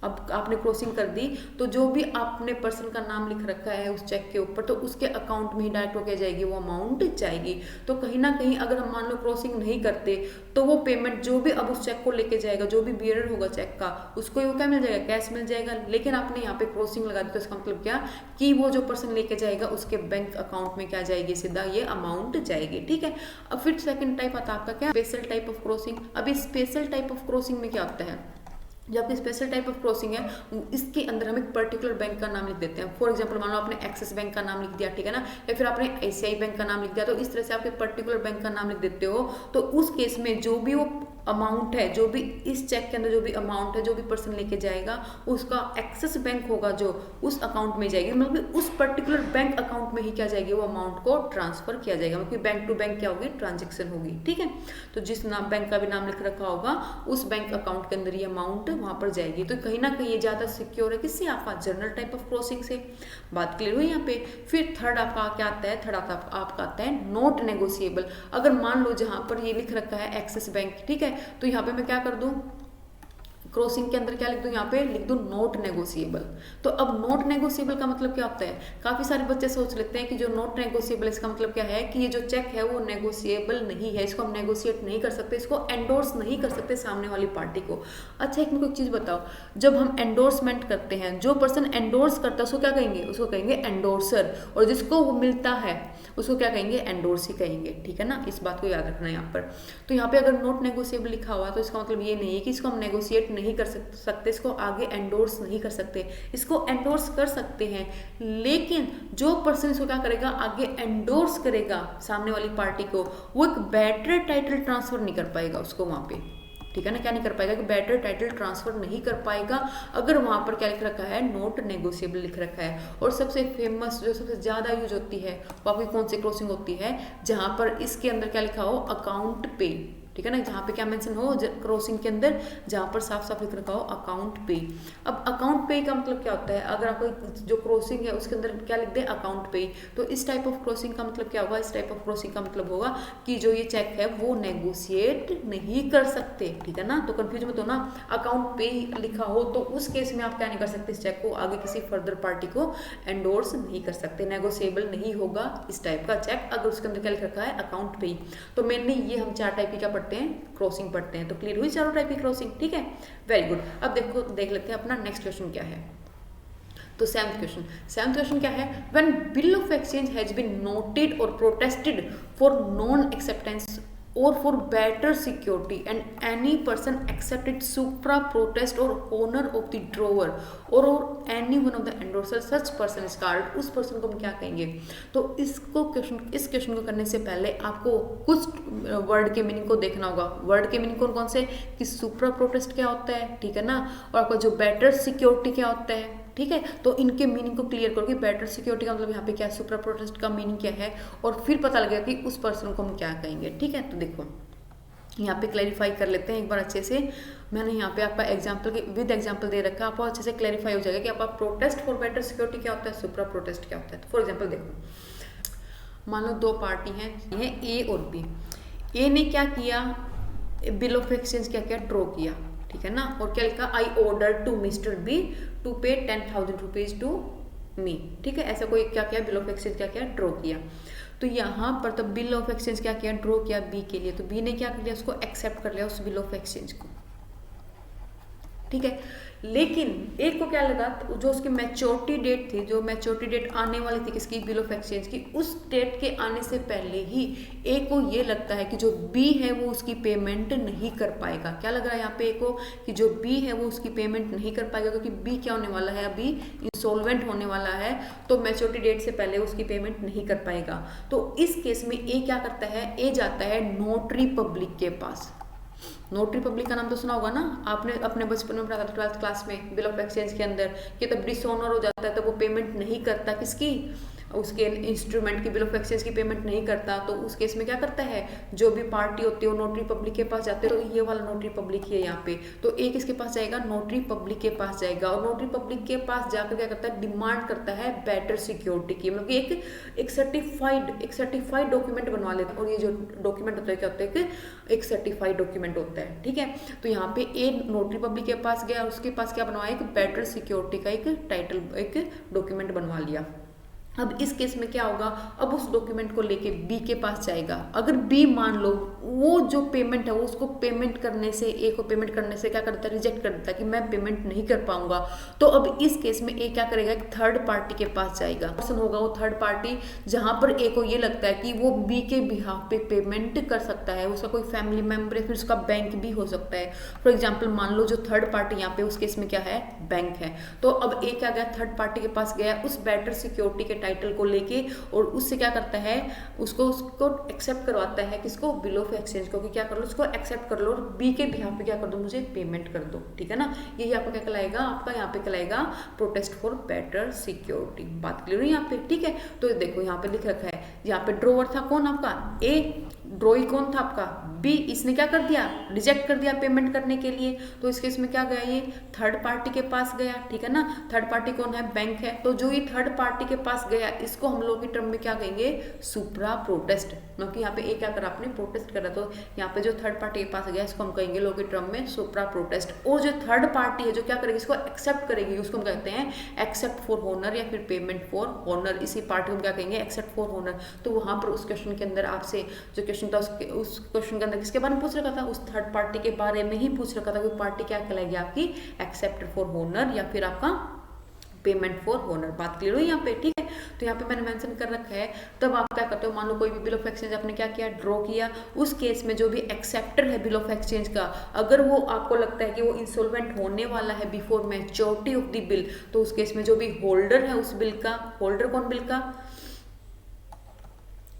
अब आपने क्रॉसिंग कर दी, तो जो भी आपने पर्सन का नाम लिख रखा है उस चेक के ऊपर, तो उसके अकाउंट में ही डायरेक्ट होके जाएगी, वो अमाउंट जाएगी। तो कहीं ना कहीं अगर हम मान लो क्रॉसिंग नहीं करते, तो वो पेमेंट जो भी अब उस चेक को लेके जाएगा, जो भी बियरर होगा चेक का, उसको वो क्या मिल जाएगा, कैश मिल जाएगा। लेकिन आपने यहाँ पे क्रॉसिंग लगा दी, तो इसका मतलब क्या कि वो जो पर्सन लेके जाएगा उसके बैंक अकाउंट में क्या जाएगी, सीधा ये अमाउंट जाएगी, ठीक है। अब फिर सेकंड टाइप आता है आपका क्या, स्पेशल टाइप ऑफ क्रॉसिंग। अभी स्पेशल टाइप ऑफ क्रॉसिंग में क्या होता है, जो आपकी स्पेशल टाइप ऑफ क्रॉसिंग है, इसके अंदर हम एक पर्टिकुलर बैंक का नाम लिख देते हैं। फॉर एग्जांपल मान लो आपने एक्सिस बैंक का नाम लिख दिया, ठीक है ना, या फिर आपने आईसीआई बैंक का नाम लिख दिया, तो इस तरह से आप एक पर्टिकुलर बैंक का नाम लिख देते हो। तो उस केस में जो भी वो अमाउंट है, जो भी इस चेक के अंदर जो भी अमाउंट है, जो भी पर्सन लेके जाएगा, उसका एक्सिस बैंक होगा जो उस अकाउंट में जाएगी, मतलब उस पर्टिकुलर बैंक अकाउंट में ही क्या जाएगी, वो अमाउंट को ट्रांसफर किया जाएगा, मतलब बैंक टू बैंक क्या होगी, ट्रांजेक्शन होगी, ठीक है। तो जिस नाम बैंक का भी नाम लिख रखा होगा, उस बैंक अकाउंट के अंदर ये अमाउंट वहां पर जाएगी। तो कहीं ना कहीं ये ज्यादा सिक्योर है, किससे, आपका जनरल टाइप ऑफ क्रॉसिंग से। बात क्लियर हुई यहाँ पे। फिर थर्ड आपका क्या आता है, थर्ड आपका आता है नॉट नेगोशिएबल। अगर मान लो जहां पर ये लिख रखा है एक्सिस बैंक, ठीक है, तो यहाँ पे मैं क्या कर दूं, क्रॉसिंग के अंदर क्या लिख दूं, यहाँ पे लिख दूं नॉट नेगोशिएबल। तो अब नॉट नेगोशिएबल का मतलब क्या होता है, काफी सारे बच्चे सोच लेते हैं कि जो नॉट नेगोशिएबल, इसका मतलब क्या है कि ये जो चेक है वो नेगोशिएबल नहीं है, इसको हम नेगोशिएट नहीं कर सकते, इसको एंडोर्स नहीं कर सकते सामने वाली पार्टी को। अच्छा एक मेरे को एक चीज बताओ, जब हम एंडोर्समेंट करते हैं, जो पर्सन एंडोर्स करता है उसको क्या कहेंगे, उसको कहेंगे एंडोर्सर, और जिसको वो मिलता है उसको क्या कहेंगे, एंडोर्स ही कहेंगे, ठीक है ना। इस बात को याद रखना है यहाँ पर। तो यहाँ पे अगर नॉट नेगोशिएबल लिखा हुआ, तो इसका मतलब ये नहीं है कि इसको हम नेगोशिएट नहीं कर सकते, इसको आगे एंडोर्स नहीं कर सकते, इसको एंडोर्स कर सकते हैं, लेकिन जो पर्सन इसको क्या करेगा, आगे एंडोर्स करेगा सामने वाली पार्टी को, वो एक बेटर टाइटल ट्रांसफर नहीं कर पाएगा उसको वहां पे, ठीक है ना। क्या नहीं कर पाएगा, कि बेटर टाइटल ट्रांसफर नहीं कर पाएगा अगर वहां पर क्या लिख रखा है, नॉट नेगोशिएबल लिख रखा है। और सबसे फेमस, जो सबसे ज्यादा यूज होती है, वो आपकी कौन सी क्रॉसिंग होती है, जहां पर इसके अंदर क्या लिखा हो, अकाउंट पे, ठीक है ना, जहाँ पे क्या मेंशन हो क्रॉसिंग के अंदर, जहाँ पर साफ साफ लिख रखा हो अकाउंट पे। अब अकाउंट पे का मतलब क्या होता है, अगर आपको जो क्रॉसिंग है उसके अंदर क्या लिख दे, अकाउंट पे, तो इस टाइप ऑफ क्रॉसिंग का मतलब क्या होगा, इस टाइप ऑफ क्रॉसिंग का मतलब होगा कि जो ये चेक है वो नेगोशिएट नहीं कर सकते, ठीक है ना। तो कंफ्यूज मत हो ना, अकाउंट पे लिखा हो तो उस केस में आप क्या नहीं कर सकते, इस चेक को आगे किसी फर्दर पार्टी को एंडोर्स नहीं कर सकते, नेगोशिएबल नहीं होगा इस टाइप का चेक अगर उसके अंदर क्या लिख रखा है, अकाउंट पे। तो मेनली ये हम 4 टाइप की क्या पढ़ते हैं, क्रॉसिंग पढ़ते हैं। तो क्लियर हुई चारों टाइप की क्रॉसिंग, ठीक है, वेरी गुड। अब देख लेते हैं अपना नेक्स्ट क्वेश्चन क्या है। तो सेवंथ क्वेश्चन क्या है, when bill of exchange has been noted और protested for non acceptance or for better security and any person accepted supra protest or owner of the drawer or any one of the endorser, such person is called, उस person को हम क्या कहेंगे। तो इस question को करने से पहले आपको कुछ वर्ड के मीनिंग को देखना होगा। वर्ड के मीनिंग कौन से, कि सुप्रा प्रोटेस्ट क्या होता है, ठीक है ना, और आपका जो बेटर सिक्योरिटी क्या होता है, ठीक है। तो इनके मीनिंग को क्लियर करो कि बेटर सिक्योरिटी का मतलब यहाँ पे क्या है, सुप्रा प्रोटेस्ट का मीनिंग क्या है, और फिर पता लगेगा कि उस पर्सन को हम क्या कहेंगे, ठीक है। तो देखो यहाँ पे क्लैरिफाई कर लेते हैं एक बार अच्छे से। मैंने यहाँ पे आपका एग्जाम्पल विद एग्जाम्पल दे रखा है, आपको अच्छे से क्लैरिफाई हो जाएगा कि आपका प्रोटेस्ट फॉर बेटर सिक्योरिटी क्या होता है, सुप्रा प्रोटेस्ट क्या होता है। फॉर एग्जाम्पल देखो, मान लो 2 पार्टी हैं, ए और बी। ए ने क्या किया, बिल ऑफ एक्सचेंज क्या किया, ड्रॉ किया, ठीक है ना, और क्या लिखा, I order to mister B to pay 10,000 rupees to me, ठीक है। ऐसा कोई क्या किया, बिल ऑफ एक्सचेंज क्या किया, ड्रॉ किया। तो यहाँ पर तो बिल ऑफ एक्सचेंज क्या किया, ड्रॉ किया बी के लिए, तो बी ने क्या कर लिया, उसको एक्सेप्ट कर लिया उस बिल ऑफ एक्सचेंज को, ठीक है। लेकिन एक को क्या लगा, तो जो उसकी मैच्योरिटी डेट थी, जो मैच्योरिटी डेट आने वाली थी किसकी, बिल ऑफ एक्सचेंज की, उस डेट के आने से पहले ही ए को ये लगता है कि जो बी है वो उसकी पेमेंट नहीं कर पाएगा। क्या लग रहा है यहाँ पे ए को कि जो बी है वो उसकी पेमेंट नहीं कर पाएगा, क्योंकि बी क्या होने वाला है, अभी इंसॉल्वेंट होने वाला है, तो मैच्योरिटी डेट से पहले उसकी पेमेंट नहीं कर पाएगा। तो इस केस में ए क्या करता है, ए जाता है नोटरी पब्लिक के पास। नोटरी पब्लिक का नाम तो सुना होगा ना आपने, अपने बचपन में पढ़ा था 12th क्लास में बिल ऑफ एक्सचेंज के अंदर, कि तब डिसऑनर हो जाता है, तब वो पेमेंट नहीं करता किसकी, उसके इंस्ट्रूमेंट की बिल ऑफ एक्सचेंज की पेमेंट नहीं करता, तो उस केस में क्या करता है, जो भी पार्टी होती है वो नोटरी पब्लिक के पास जाते हैं। तो ये वाला नोटरी पब्लिक ही है यहाँ पे, तो एक किसके पास जाएगा, नोटरी पब्लिक के पास जाएगा, और नोटरी पब्लिक के पास जाकर क्या करता है, डिमांड करता है बेटर सिक्योरिटी की, मतलब कि एक सर्टिफाइड डॉक्यूमेंट बनवा लेता है। और ये जो डॉक्यूमेंट होता है क्या होता है, एक सर्टिफाइड डॉक्यूमेंट होता है, ठीक है। तो यहाँ पे ए नोटरी पब्लिक के पास गया, उसके पास क्या बनवाया, एक बेटर सिक्योरिटी का एक टाइटल, एक डॉक्यूमेंट बनवा लिया। अब इस केस में क्या होगा, अब उस डॉक्यूमेंट को लेके बी के पास जाएगा। अगर बी मान लो वो जो पेमेंट है वो उसको पेमेंट करने से, ए को पेमेंट करने से क्या करता है, रिजेक्ट कर देता है कि मैं पेमेंट नहीं कर पाऊंगा। तो अब इस केस में ए क्या करेगा, एक थर्ड पार्टी के पास जाएगा। पर्सन होगा वो थर्ड पार्टी, जहां पर ए को ये लगता है कि वो बी के बिहाफ पे पेमेंट कर सकता है, उसका कोई फैमिली मेंबर है, फिर उसका बैंक भी हो सकता है। फॉर एग्जाम्पल मान लो जो थर्ड पार्टी यहाँ पे उस केस में क्या है, बैंक है। तो अब ए क्या गया, थर्ड पार्टी के पास गया उस बेटर सिक्योरिटी के टाइटल को लेके, और उससे क्या करता है, उसको एक्सेप्ट करवाता है, किसको, बिल ऑफ एक्सचेंज को, कि क्या कर लो, उसको एक्सेप्ट कर लो और बी के बिहाफ पे क्या कर दो, मुझे पेमेंट कर दो, ठीक है ना। यही आपका क्या कहलाएगा, आपका यहाँ पे कहलाएगा प्रोटेस्ट फॉर बेटर सिक्योरिटी। बात क्लियर है यहाँ पे, ठीक है। तो देखो यहाँ पे लिख रखा है, यहाँ पे ड्रोवर था कौन आपका, ए, ड्रॉई कौन था आपका, बी, इसने क्या कर दिया, रिजेक्ट कर दिया पेमेंट करने के लिए। तो इस केस में क्या गया, ये थर्ड पार्टी के पास गया, ठीक है ना। थर्ड पार्टी कौन है, बैंक है। तो जो ये थर्ड पार्टी के पास गया, इसको हम लोग की टर्म में क्या कहेंगे, सुप्रा प्रोटेस्ट, क्योंकि यहाँ पे ए क्या करा, आपने प्रोटेस्ट करा, तो यहाँ पे जो थर्ड पार्टी के पास गया इसको हम कहेंगे लोग की टर्म में सुप्रा प्रोटेस्ट। और जो थर्ड पार्टी है जो क्या करेगी, इसको एक्सेप्ट करेगी, उसको हम कहते हैं एक्सेप्ट फॉर होनर या फिर पेमेंट फॉर होनर। इसी पार्टी को हम क्या कहेंगे, एक्सेप्ट फॉर होनर। तो वहां पर उस क्वेश्चन के अंदर आपसे जो क्वेश्चन था, उस क्वेश्चन के अंदर किसके बारे में पूछ रखा था, उस थर्ड पार्टी के बारे में ही पूछ रखा था। कोई पार्टी क्या कहलाएगी आपकी, एक्सेप्ट फॉर होनर या फिर आपका पेमेंट फॉर होनर। बात क्लियर हुई यहाँ पे, ठीक है। तो यहाँ पे मैंने मेंशन कर रखा है। तब आप क्या करते हो, मान लो कोई भी बिल ऑफ एक्सचेंज आपने क्या किया, ड्रॉ किया, उस केस में जो भी एक्सेप्टर है बिल ऑफ एक्सचेंज का, अगर वो आपको लगता है कि वो इंसॉल्वेंट होने वाला है before maturity of the bill, तो उस केस में जो भी होल्डर है उस बिल का, होल्डर कौन बिल का,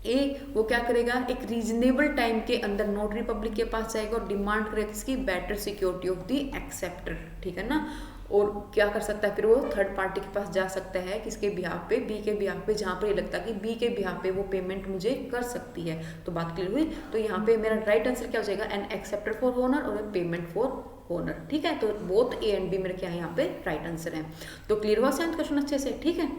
ए, वो क्या करेगा, एक रीजनेबल टाइम के अंदर नोटरी पब्लिक के पास जाएगा और डिमांड करेगा किसकी, better security of the acceptor, ठीक है ना। और क्या कर सकता है, फिर वो थर्ड पार्टी के पास जा सकता है, किसके बिहाफ पे, बी के बिहाफ पे, जहां पर ये लगता है कि बी के बिहाफ पे वो पेमेंट मुझे कर सकती है। तो बात क्लियर हुई। तो यहाँ पे मेरा राइट आंसर क्या हो जाएगा, एन एक्सेप्टर फॉर होनर और पेमेंट फॉर होनर, ठीक है। तो बोथ ए एंड बी मेरे क्या है यहाँ पे राइट आंसर है। तो क्लियर हुआ 7th क्वेश्चन अच्छे से, ठीक है।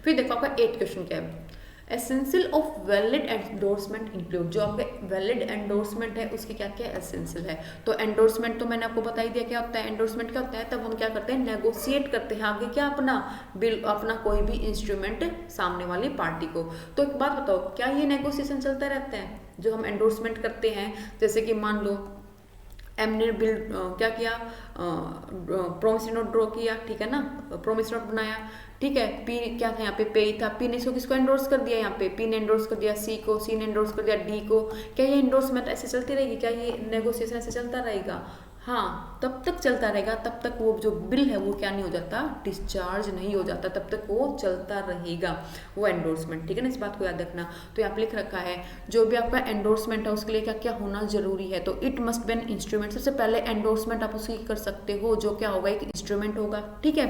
फिर देखो आपका 8th क्वेश्चन क्या है, essential of valid endorsement include. जो आपका वैलिड एंडोर्समेंट है उसके क्या क्या एसेंशियल है। तो एंडोर्समेंट तो मैंने आपको बता ही दिया क्या होता है। एंडोर्समेंट क्या होता है, तब हम क्या करते हैं, नेगोशिएट करते हैं आगे क्या, अपना बिल, अपना कोई भी इंस्ट्रूमेंट सामने वाली पार्टी को। तो एक बात बताओ, क्या ये नेगोशिएशन चलता रहता है जो हम एंडोर्समेंट करते हैं। जैसे कि मान लो एम ने बिल क्या किया, प्रोमिसरी नोट ड्रॉ किया, ठीक है ना, प्रोमिसरी नोट बनाया, ठीक है। पी क्या था यहाँ पे, पे ही था, पी ने इसको किसको एंडोर्स कर दिया, यहाँ पे पी ने एंडोर्स कर दिया सी को, सी ने एंडोर्स कर दिया डी को। क्या ये एंडोर्समेंट ऐसे चलती रहेगी, क्या ये नेगोशिएशन ऐसे चलता रहेगा, हाँ तब तक चलता रहेगा, तब तक वो जो बिल है वो क्या नहीं हो जाता, डिस्चार्ज नहीं हो जाता, तब तक वो चलता रहेगा वो एंडोर्समेंट, ठीक है ना। इस बात को याद रखना। तो यहाँ पे लिख रखा है जो भी आपका एंडोर्समेंट है उसके लिए क्या क्या होना जरूरी है। तो it must be an instrument. सबसे पहले एंडोर्समेंट आप उसकी कर सकते हो जो क्या होगा, एक इंस्ट्रूमेंट होगा, ठीक है।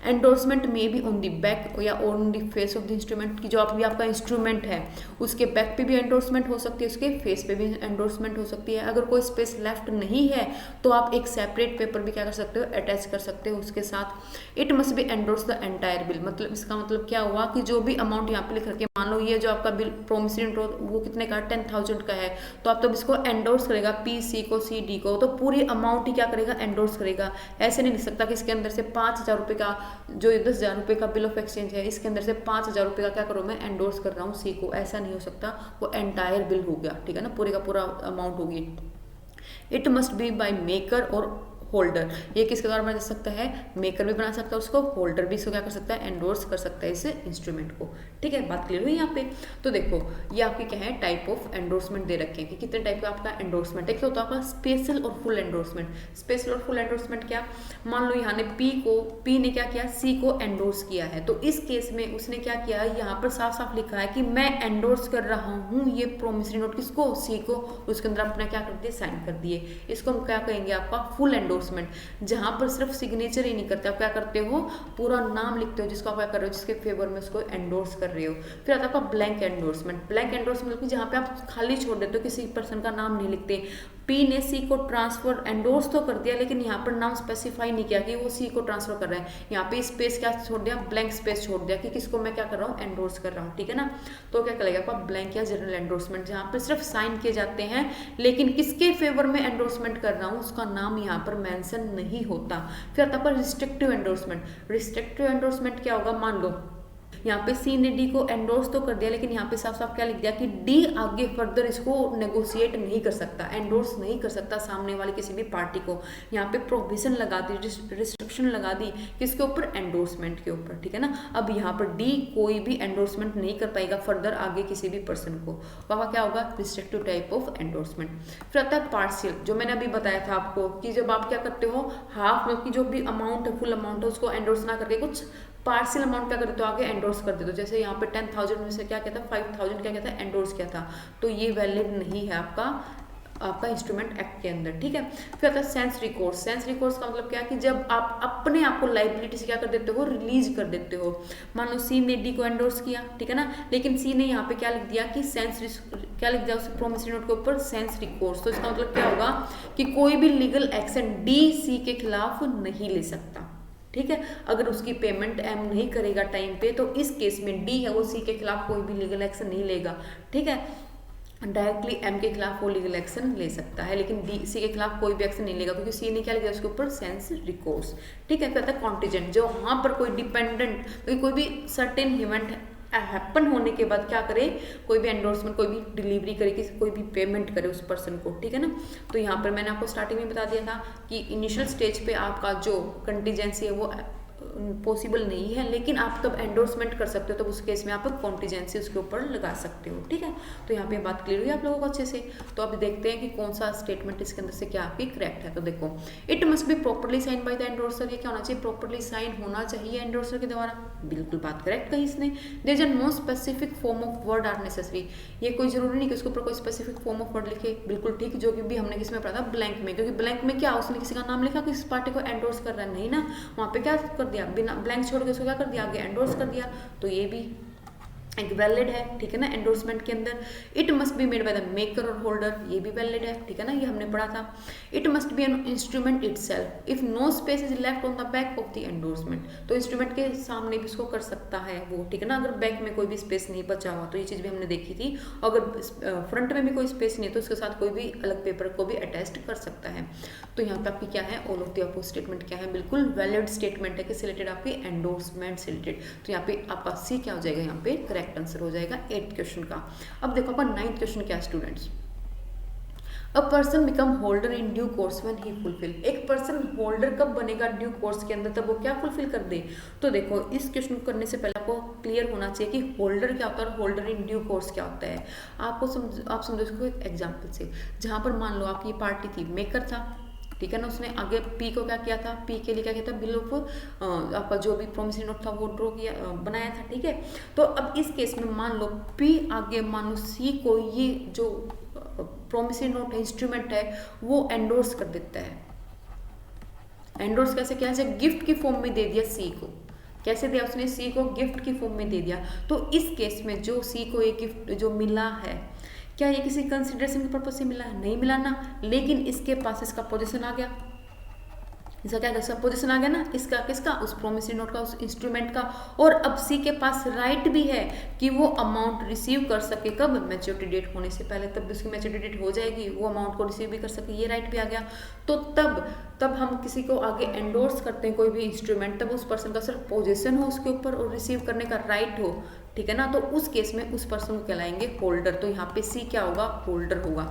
एंडोर्समेंट में भी ऑन द बैक या on the face of the instrument की, जो आप भी आपका इंस्ट्रूमेंट है उसके बैक पे भी एंडोर्समेंट हो सकती है, उसके फेस पे भी एंडोर्समेंट हो सकती है। अगर कोई स्पेस लेफ्ट नहीं है तो आप एक सेपरेट पेपर भी क्या कर सकते हो, अटैच कर सकते हो उसके साथ। It must B endorse the entire bill. मतलब इसका मतलब क्या हुआ कि जो भी अमाउंट यहाँ पे लिख रखे, मान लो ये जो आपका बिल प्रोमिसरी नोट वो कितने का, 10,000 का है, तो आप तब इसको एंडोर्स करेगा पी सी को, सी डी को, तो पूरी अमाउंट ही क्या करेगा, एंडोर्स करेगा। ऐसे नहीं लिख सकता कि इसके अंदर से 5,000 रुपये का, जो 10,000 रुपये का बिल ऑफ एक्सचेंज है, इसके अंदर से 5,000 रुपये का क्या करो मैं एंडोर्स कर रहा हूँ सी को, ऐसा नहीं हो सकता। वो एंटायर बिल हो गया, ठीक है ना, पूरे का पूरा अमाउंट होगी। It must be by maker और होल्डर। ये किसके द्वारा बना जा सकता है, मेकर भी बना सकता है उसको, होल्डर भी इसको क्या कर सकता है, एंडोर्स कर सकता है इस इंस्ट्रूमेंट को। ठीक है, बात क्लियर हुई यहाँ पे। तो देखो ये आपके क्या है, टाइप ऑफ एंडोर्समेंट दे रखे हैं कि कितने टाइप का आपका एंडोर्समेंट है। एक तो होता है आपका स्पेशल और फुल एंडोर्समेंट। स्पेशल और फुल एंडोर्समेंट क्या, मान लो यहाँ ने पी ने क्या किया, सी को एंडोर्स किया है, तो इस केस में उसने क्या किया, यहाँ पर साफ साफ लिखा है कि मैं एंडोर्स कर रहा हूँ ये प्रोमिसरी नोट, किसको, सी को, उसके अंदर अपना क्या कर दिए, साइन कर दिए। इसको हम क्या कहेंगे, आपका फुल एंडोर्समेंट, जहां पर सिर्फ सिग्नेचर ही नहीं करते, आप क्या करते हो, पूरा नाम लिखते हो जिसको आप क्या कर रहे हो, जिसके फेवर में उसको एंडोर्स कर रहे हो। फिर आता है आपका ब्लैंक एंडोर्समेंट। ब्लैंक एंडोर्समेंट मतलब जहां पे आप खाली छोड़ देते हो, किसी पर्सन का नाम नहीं लिखते। पी ने सी को ट्रांसफर एंडोर्स तो कर दिया, लेकिन यहाँ पर नाम स्पेसिफाई नहीं किया कि वो सी को ट्रांसफर कर रहा है। यहाँ पे स्पेस क्या छोड़ दिया, ब्लैंक स्पेस छोड़ दिया कि किसको मैं क्या कर रहा हूँ, एंडोर्स कर रहा हूँ। ठीक है ना, तो क्या करेगा आपका ब्लैंक या जनरल एंडोर्समेंट, जहाँ पर सिर्फ साइन किए जाते हैं, लेकिन किसके फेवर में एंडोर्समेंट कर रहा हूँ उसका नाम यहाँ पर मेंशन नहीं होता। फिर आता है रिस्ट्रिक्टिव एंडोर्समेंट। रिस्ट्रिक्टिव एंडोर्समेंट क्या होगा, मान लो यहाँ पे सी ने डी को एंडोर्स तो कर दिया, लेकिन यहाँ पे साफ साफ क्या लिख दिया कि डी आगे फर्दर इसको नेगोशिएट नहीं कर सकता, एंडोर्स नहीं कर सकता सामने वाली किसी भी पार्टी को। यहाँ पे प्रोविजन लगा दी, रिस्ट्रिक्शन लगा दी, किसके ऊपर, एंडोर्समेंट के ऊपर। ठीक है ना, अब यहाँ पर डी कोई भी एंडोर्समेंट नहीं कर पाएगा फर्दर आगे किसी भी पर्सन को, वहाँ क्या होगा, रिस्ट्रिक्टिव टाइप ऑफ एंडोर्समेंट। फिर आता है पार्शियल, जो मैंने अभी बताया था आपको कि जब आप क्या करते हो, हाफ मतलब की जो भी अमाउंट है, फुल अमाउंट है, उसको एंडोर्स ना करके कुछ पार्शियल अमाउंट क्या करते हो, आगे एंडोर्स कर देते हो। जैसे यहाँ पे 10,000 में से क्या कहता है, 5,000 क्या कहता है, एंडोर्स किया था, तो ये वैलिड नहीं है आपका इंस्ट्रूमेंट एक्ट के अंदर। ठीक है, फिर आता है सेंस रिकोर्स। सेंस रिकोर्स का मतलब क्या है कि जब आप अपने आप को लाइबिलिटी से क्या कर देते हो, रिलीज कर देते हो। मान लो सी ने डी को एंडोर्स किया, ठीक है ना, लेकिन सी ने यहाँ पे क्या लिख दिया कि क्या लिख दिया उस प्रोमिसरी नोट के ऊपर, सेंस रिकोर्स। तो इसका मतलब क्या होगा कि कोई भी लीगल एक्शन डी सी के खिलाफ नहीं ले सकता। ठीक है, अगर उसकी पेमेंट एम नहीं करेगा टाइम पे, तो इस केस में डी है वो सी के खिलाफ कोई भी लीगल एक्शन नहीं लेगा। ठीक है, डायरेक्टली एम के खिलाफ वो लीगल एक्शन ले सकता है, लेकिन डी सी के खिलाफ कोई भी एक्शन नहीं लेगा, क्योंकि सी ने क्या लिखा उसके ऊपर, सेंस रिकोर्स। ठीक है, कहता है कॉन्टीजेंट, जो वहाँ पर कोई डिपेंडेंट, कोई भी सर्टेन इवेंट हैपन होने के बाद क्या करे, कोई भी एंडोर्समेंट, कोई भी डिलीवरी करे, कोई भी पेमेंट करे उस पर्सन को। ठीक है ना, तो यहाँ पर मैंने आपको स्टार्टिंग में बता दिया था कि इनिशियल स्टेज पे आपका जो कंटीजेंसी है वो पॉसिबल नहीं है, लेकिन आप तब एंडोर्समेंट कर सकते हो, तब उस केस में आप कॉन्टीजेंसी उसके ऊपर लगा सकते हो। ठीक है, तो यहाँ पे बात क्लियर हुई आप लोगों को अच्छे से। तो अब देखते हैं कि कौन सा स्टेटमेंट इसके अंदर से क्या आपकी करेक्ट है। तो देखो, it must be properly sign by the endorser. ये क्या होना चाहिए, प्रॉपर्ली साइन होना चाहिए एंडोर्सर के द्वारा। बिल्कुल बात करेक्ट कही इसने। There is no specific form of word are necessary. ये कोई जरूरी नहीं कि उसके ऊपर कोई स्पेसिफिक फॉर्म ऑफ वर्ड लिखे, बिल्कुल ठीक, जो कि भी हमने किसमें पढ़ा था, ब्लैंक में, क्योंकि ब्लैंक में क्या उसने किसी का नाम लिखा, किस पार्टी को एंडोर्स कर रहा है, नहीं ना, वहाँ पे क्या कर दिया, बिना ब्लैंक छोड़ के उसको क्या कर दिया, आगे एंडोर्स कर दिया। तो ये भी एक वैलिड है। ठीक है ना, एंडोर्समेंट के अंदर it must be made by the maker और होल्डर, ये भी वैलिड है। ठीक है ना, ये हमने पढ़ा था। It must be an instrument itself if no space is left on the back of the endorsement. तो इंस्ट्रूमेंट के सामने भी इसको कर सकता है वो। ठीक है ना, अगर बैक में कोई भी स्पेस नहीं बचा हुआ, तो ये चीज़ भी हमने देखी थी। अगर फ्रंट में भी कोई स्पेस नहीं है, तो उसके साथ कोई भी अलग पेपर को भी अटैच कर सकता है। तो यहाँ पे आपकी क्या है, all of the above statement क्या है, बिल्कुल वैलिड स्टेटमेंट है, किससे रिलेटेड, आपकी एंडोर्समेंट से रिलेटेड। तो यहाँ पे आपका सी क्या हो जाएगा, यहाँ पे करेक्ट आंसर हो जाएगा 8th क्वेश्चन का। अब देखो अपन 9th क्वेश्चन क्या है students. A person become holder in due course when he fulfil. एक पर्सन होल्डर कब बनेगा ड्यू कोर्स के अंदर, तब वो क्या फुलफिल कर दे। तो देखो, इस क्वेश्चन को करने से पहले आपको क्लियर होना चाहिए कि होल्डर क्या होता है और होल्डर इन ड्यू कोर्स क्या होता है। आप समझो इसको एक एग्जाम्पल से, जहाँ पर मान लो आपकी पार्टी थी, मेकर था, ठीक है ना, उसने आगे पी को क्या किया था, पी के लिए क्या किया था, बिल ऑफ आपका जो भी प्रोमिसरी नोट था वो ड्रॉ किया, बनाया था। ठीक है, तो अब इस केस में मान लो पी आगे मान लो सी को ये जो प्रोमिसरी नोट है, इंस्ट्रूमेंट है, वो एंडोर्स कर देता है। एंडोर्स कैसे किया, जैसे गिफ्ट की फॉर्म में दे दिया सी को। कैसे दिया उसने, सी को गिफ्ट की फॉर्म में दे दिया। तो इस केस में जो सी को ये गिफ्ट जो मिला है, क्या ये किसी कंसिडरेशन के पर्पज से मिला है, नहीं मिला ना, लेकिन इसके पास इसका पोजीशन आ गया, इसका क्या इसका पोजीशन आ गया ना, इसका किसका, उस प्रोमिसरी नोट का, उस इंस्ट्रूमेंट का। और अब सी के पास राइट भी है कि वो अमाउंट रिसीव कर सके, कब, मैच्योरिटी डेट होने से पहले, तब उसकी मैच्योरिटी डेट हो जाएगी, वो अमाउंट को रिसीव भी कर सके, ये राइट भी आ गया। तो तब हम किसी को आगे एंडोर्स करते हैं कोई भी इंस्ट्रूमेंट, तब उस पर्सन का सिर्फ पोजीशन हो उसके ऊपर और रिसीव करने का राइट हो। ठीक है ना, तो उस केस में उस पर्सन को कहलाएंगे होल्डर। तो यहाँ पे सी क्या होगा, होल्डर होगा।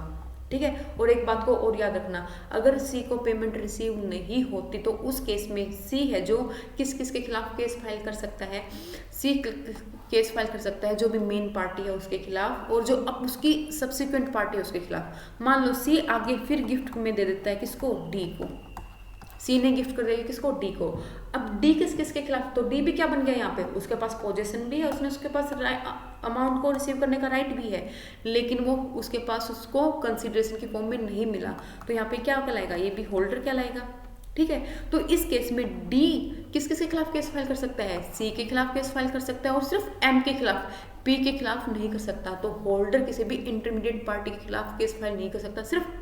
ठीक है। और एक बात को और याद रखना, अगर सी को पेमेंट रिसीव नहीं होती तो उस केस में सी है जो किस किस के खिलाफ केस फाइल कर सकता है, सी केस फाइल कर सकता है जो भी मेन पार्टी है उसके खिलाफ, और जो अब उसकी सब्सिक्वेंट पार्टी है उसके खिलाफ। मान लो सी आगे फिर गिफ्ट में दे देता है किसको, डी को, सी ने गिफ्ट कर दिया किसको, डी को। अब डी किस किस के खिलाफ, तो डी भी क्या बन गया यहाँ पे, उसके पास पोजीशन भी है, उसने उसके पास अमाउंट को रिसीव करने का राइट भी है, लेकिन वो उसके पास उसको कंसिडरेशन की फॉर्म में नहीं मिला, तो यहाँ पे क्या कहलाएगा, ये भी होल्डर कहलाएगा। ठीक है, तो इस केस में डी किस किस के खिलाफ केस फाइल कर सकता है, सी के खिलाफ केस फाइल कर सकता है, और सिर्फ एम के खिलाफ, पी के खिलाफ नहीं कर सकता। तो होल्डर किसी भी इंटरमीडिएट पार्टी के खिलाफ केस फाइल नहीं कर सकता, सिर्फ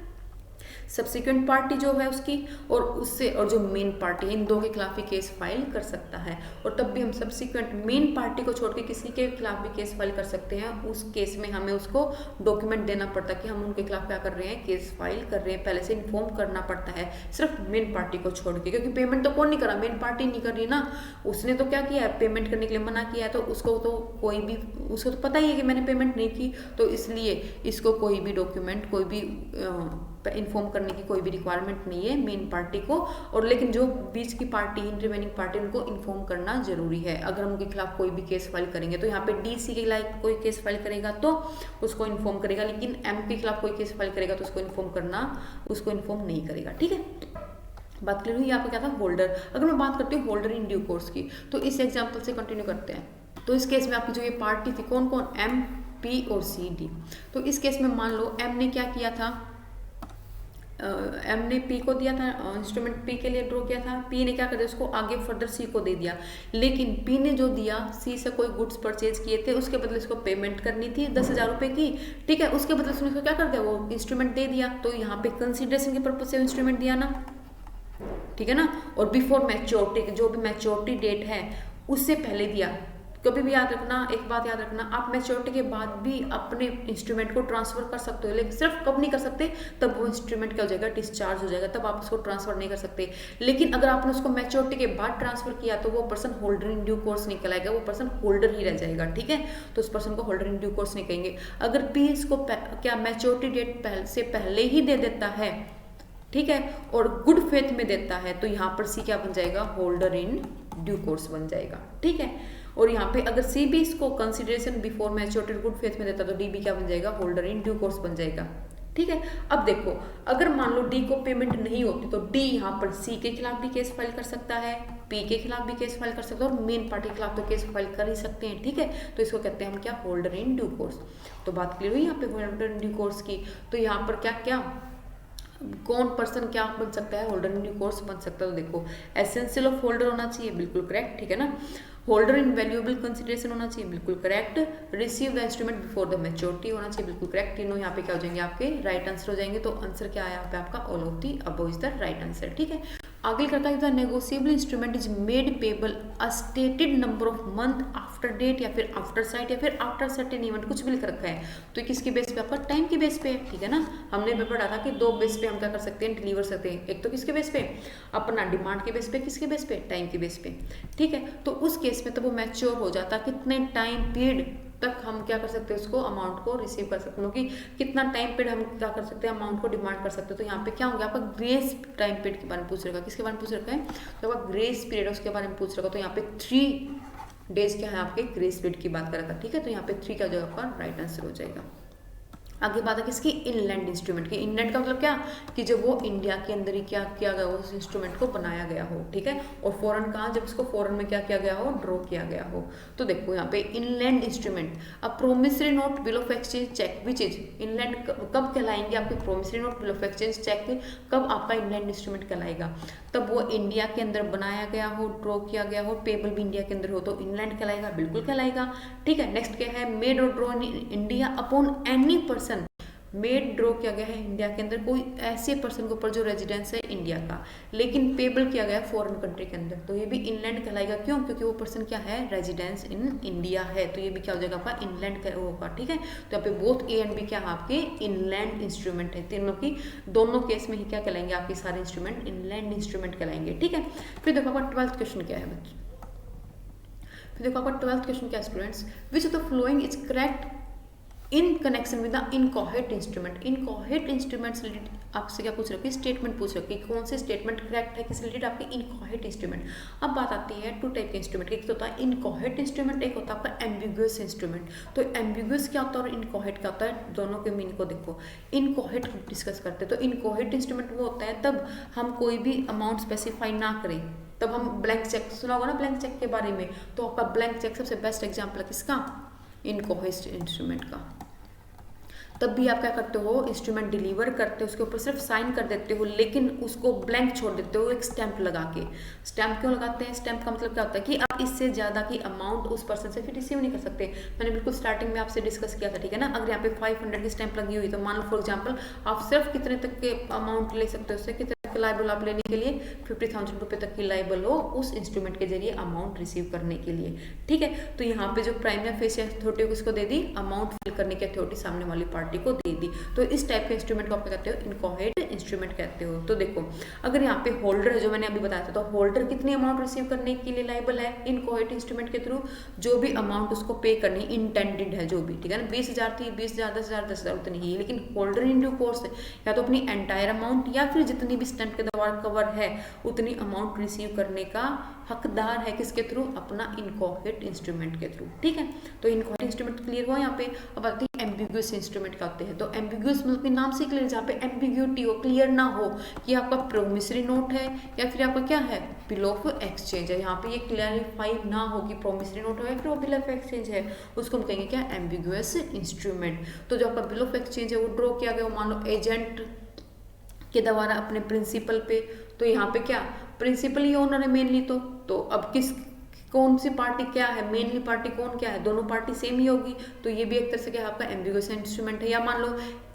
सब्सिक्वेंट पार्टी जो है उसकी और उससे, और जो मेन पार्टी है, इन दो के खिलाफ ही केस फाइल कर सकता है। और तब भी हम सब्सिक्वेंट मेन पार्टी को छोड़ के किसी के खिलाफ भी केस फाइल कर सकते हैं। उस केस में हमें उसको डॉक्यूमेंट देना पड़ता है कि हम उनके खिलाफ क्या कर रहे हैं, केस फाइल कर रहे हैं, पहले से इन्फॉर्म करना पड़ता है, सिर्फ मेन पार्टी को छोड़ के, क्योंकि पेमेंट तो कौन नहीं करा, मेन पार्टी नहीं कर रही ना, उसने तो क्या किया है, पेमेंट करने के लिए मना किया है, तो उसको तो कोई भी, उसको तो पता ही है कि मैंने पेमेंट नहीं की, तो इसलिए इसको कोई भी डॉक्यूमेंट, कोई भी इन्फॉर्म करने की कोई भी रिक्वायरमेंट नहीं है मेन पार्टी को। और लेकिन जो बीच की पार्टी, इंटरवेनिंग पार्टी, उनको इन्फॉर्म करना जरूरी है। अगर हम उनके खिलाफ कोई भी केस फाइल करेंगे तो यहाँ पे डीसी के खिलाफ कोई केस फाइल करेगा तो उसको इन्फॉर्म करेगा, लेकिन एम के खिलाफ कोई केस फाइल करेगा तो उसको इन्फॉर्म नहीं करेगा। ठीक है, बात क्लियर हुई। यहाँ पे क्या था, होल्डर। अगर मैं बात करती हूँ होल्डर इन ड्यू कोर्स की, तो इस एग्जाम्पल से कंटिन्यू करते हैं। तो इस केस में आपकी जो ये पार्टी थी, कौन कौन, एम, पी और सी, डी। तो इस केस में मान लो एम ने क्या किया था, एम ने पी को दिया था, इंस्ट्रूमेंट पी के लिए ड्रॉ किया था, पी ने क्या कर दिया, उसको आगे फर्दर सी को दे दिया, लेकिन पी ने जो दिया, सी से कोई गुड्स परचेज किए थे, उसके बदले उसको पेमेंट करनी थी 10,000 रुपये की। ठीक है, उसके बदले उसने क्या कर दिया, वो इंस्ट्रूमेंट दे दिया, तो यहाँ पे कंसिडरेशन के पर्पज से इंस्ट्रूमेंट दिया ना, ठीक है ना। और बिफोर मैच्योरिटी, जो भी मैच्योरिटी डेट है उससे पहले दिया। कभी भी याद रखना, एक बात याद रखना, आप मैच्योरिटी के बाद भी अपने इंस्ट्रूमेंट को ट्रांसफर कर सकते हो, लेकिन सिर्फ कब नहीं कर सकते, तब वो इंस्ट्रूमेंट क्या हो जाएगा, डिस्चार्ज हो जाएगा, तब आप उसको ट्रांसफर नहीं कर सकते। लेकिन अगर आपने उसको मैच्योरिटी के बाद ट्रांसफर किया तो वो person holder in due course नहीं कहलाएगा, वो पर्सन होल्डर ही रह जाएगा। ठीक है, तो उस पर्सन को होल्डर इन ड्यू कोर्स नहीं कहेंगे। अगर पी इसको क्या मैच्योरिटी डेट से पहले ही दे देता है, ठीक है, और गुड फेथ में देता है, तो यहाँ पर सी क्या बन जाएगा, होल्डर इन ड्यू कोर्स बन जाएगा। ठीक है, और यहाँ पे अगर सी भी इसको consideration before maturity good faith में देता तो डी भी क्या बन जाएगा, होल्डर इन ड्यू कोर्स बन जाएगा। ठीक है, अब देखो, अगर मान लो डी को पेमेंट नहीं होती तो डी यहाँ पर सी के खिलाफ भी केस फाइल कर सकता है, पी के खिलाफ भी केस फाइल कर सकता है, और मेन पार्टी के खिलाफ तो केस फाइल कर ही सकते हैं। ठीक है, तो इसको कहते हैं हम क्या, होल्डर इन ड्यू कोर्स। तो बात क्लियर हुई यहाँ पे होल्डर इन ड्यू कोर्स की। तो यहाँ पर क्या क्या, कौन पर्सन क्या बन सकता है, होल्डर इन ड्यू कोर्स बन सकता है। तो देखो, एसेंशियल ऑफ होल्डर होना चाहिए, बिल्कुल करेक्ट, ठीक है ना। होल्डर इन वैल्यूएबल कंसिडरेशन होना चाहिए, बिल्कुल correct. Receive the instrument before the maturity होना चाहिए, बिल्कुल करेक्ट। तीनों यहाँ पे क्या हो जाएंगे, आपके राइट आंसर हो जाएंगे। तो आंसर क्या है यहाँ पे आपका, all of the above is the right answer. ठीक है, आगे करता है, the negotiable instrument is made payable a stated number of month after date, या फिर आफ्टर साइट, या फिर आफ्टर सर्टेन इवेंट, कुछ भी लिख रखा है। तो किसके बेस पे, आपका टाइम की बेस पे है। ठीक है ना, हमने पढ़ा था कि दो बेस पे हम क्या कर सकते हैं, डिलीवर सकते हैं। एक तो किसके बेस पे, अपना डिमांड के बेस पे, किसके बेस पे, टाइम के बेस पे। ठीक है, तो उस केस में तो वो मैच्योर हो जाता, कितने टाइम पीरियड तक हम क्या कर सकते हैं, उसको अमाउंट को रिसीव कर सकते हैं, क्योंकि कितना टाइम पीरियड हम क्या कर सकते हैं, अमाउंट को डिमांड कर सकते हैं। तो यहाँ पे क्या होगा, आपका ग्रेस टाइम पीरियड के बारे में पूछ रखा है, किसके बारे में पूछ रखा है, तो आपका ग्रेस पीरियड उसके बारे में पूछ रखा है। तो यहाँ पे 3 डेज क्या है, आपके ग्रेस पीरियड की बात कर रहा था। ठीक है, तो यहाँ पे 3 का जो आपका राइट आंसर हो जाएगा। आगे बात है किसकी, इनलैंड इंस्ट्रूमेंट की। इनलैंड का मतलब क्या, कि जब वो इंडिया के अंदर ही क्या किया गया हो, उस इंस्ट्रूमेंट को बनाया गया हो। ठीक है, और फॉरेन कहाँ, जब उसको फॉरेन में क्या किया गया हो, ड्रॉ किया गया हो। तो देखो यहाँ पे इनलैंड इंस्ट्रूमेंट, अब promissory note, bill of exchange, cheque, which is inland, कब कहलाएंगे आपके promissory note, bill of exchange, cheque, कब आपका इनलैंड इंस्ट्रूमेंट कहलाएगा, तब वो इंडिया के अंदर बनाया गया हो, ड्रॉ किया गया हो, पेबल भी इंडिया के अंदर हो, तो इनलैंड कहलाएगा, बिल्कुल कहलाएगा। ठीक है, नेक्स्ट क्या है, मेड और draw in India upon any person, made draw किया गया है इंडिया के अंदर कोई ऐसे पर्सन के ऊपर जो रेजिडेंस है इंडिया का, लेकिन पेबल किया गया है फॉरेन कंट्री के अंदर, तो ये भी इनलैंड कहलाएगा। क्यों, क्योंकि वो पर्सन क्या है, रेजिडेंस इन इंडिया है, तो ये भी क्या हो जाएगा, आपका इनलैंड होगा। ठीक है, तो यहाँ पे बोथ ए एंड बी क्या है, आपके इनलैंड इंस्ट्रूमेंट है। तीनों की, दोनों केस में ही क्या कहलाएंगे, आपके सारे इंस्ट्रूमेंट इनलैंड इंस्ट्रूमेंट कहलाएंगे। ठीक है, फिर देखो आपका 12th क्वेश्चन क्या है बच्चों, फिर देखो आपका 12th क्वेश्चन क्या है students, which of the following is correct in connection with the inchoate instrument. Inchoate instrument से रिलेटेड आपसे क्या पूछ रखी, स्टेटमेंट पूछ रखी, कौन से स्टेटमेंट करेक्ट है, किस रिलेटेड आपके इनकॉहेट इंस्ट्रूमेंट। अब बात आती है टू टाइप के इंस्ट्रूमेंट, एक होता है इनकॉहेट इंस्ट्रूमेंट, एक होता है आपका एम्बिगुअस इंस्ट्रूमेंट। तो एम्बिगुअस क्या होता है और इनकॉहेट क्या होता है, दोनों के मीनिंग को देखो। इनकॉहेट डिस्कस करते हैं, तो इनकॉहेट इंस्ट्रूमेंट वो होता है तब हम कोई भी अमाउंट स्पेसिफाई ना करें, तब हम ब्लैंक चेक, सुना होगा ना ब्लैंक चेक के बारे में, तो आपका ब्लैंक चेक सबसे बेस्ट एग्जाम्पल है किसका, इनकॉहेट इंस्ट्रूमेंट का। तब भी आप क्या करते हो, इंस्ट्रूमेंट डिलीवर करते हो, उसके ऊपर सिर्फ साइन कर देते हो, लेकिन उसको ब्लैंक छोड़ देते हो एक स्टैंप लगा के। स्टैंप क्यों लगाते हैं, स्टैंप का मतलब क्या होता है कि आप इससे ज़्यादा की अमाउंट उस पर्सन से फिर रिसीव नहीं कर सकते। मैंने बिल्कुल स्टार्टिंग में आपसे डिस्कस किया था, ठीक है ना। अगर यहाँ पे 500 की स्टैंप लगी हुई तो मान लो फॉर एग्जाम्पल आप सिर्फ कितने तक के अमाउंट ले सकते हो, उससे कितने लाइबल आप लेने के लिए 50,000 रुपये तक की लाइबल हो उस इंस्ट्रूमेंट के जरिए अमाउंट रिसीव करने के लिए, ठीक है। तो यहाँ पे जो प्राइम या फेस अथॉरिटी किसको दे दी, अमाउंट फिल करने की अथॉरिटी सामने वाली पार्टी को दे दी। तो इस टाइप के इंस्ट्रूमेंट को आप कहते हो इनकॉहेट इंस्ट्रूमेंट कहते हो। तो देखो अगर यहाँ पे होल्डर है, जो मैंने अभी बताया था, तो होल्डर कितनी अमाउंट रिसीव करने के लिए लाइबल है इनकॉहेट इंस्ट्रूमेंट के थ्रू, जो भी अमाउंट उसको पे करनी इंटेंडेड है, जो भी, ठीक है ना। 20,000 थी, 20,000, 10,000, 10,000 उतनी ही, लेकिन होल्डर इन ड्यू कोर्स या तो अपनी एंटायर अमाउंट या फिर जितनी भी स्टैंप के द्वारा कवर है उतनी अमाउंट रिसीव करने का हकदार है, किसके थ्रू, अपना इनकॉहेट इंस्ट्रूमेंट के थ्रू, ठीक है। तो इनकॉहेट इंस्ट्रूमेंट क्लियर हुआ यहाँ पे। अब आते हैं एम्बिगुअस इंस्ट्रूमेंट का होते हैं। तो एम्बिगुअस मतलब नाम से क्लियर, जहाँ पे एम्बिग्यूटी हो, क्लियर ना हो कि आपका प्रोमिसरी नोट है या फिर आपका क्या है, बिल ऑफ एक्सचेंज है। यहाँ पे ये क्लियरिफाई ना हो कि प्रोमिसरी नोट है या फिर वो बिल ऑफ एक्सचेंज है, उसको हम कहेंगे क्या, एम्बिगुअस इंस्ट्रूमेंट। तो जो आपका बिल ऑफ एक्सचेंज है वो ड्रॉ किया गया, मान लो एजेंट के द्वारा अपने प्रिंसिपल पे, तो यहाँ पे क्या, प्रिंसिपल ही ओनर है मेनली। तो अब किस, कौन सी पार्टी क्या है, मेनली पार्टी कौन क्या है, दोनों पार्टी सेम ही होगी। तो ये भी एक तरह से क्या है, आपका एम्बिगुअस इंस्ट्रूमेंट है। या मान लो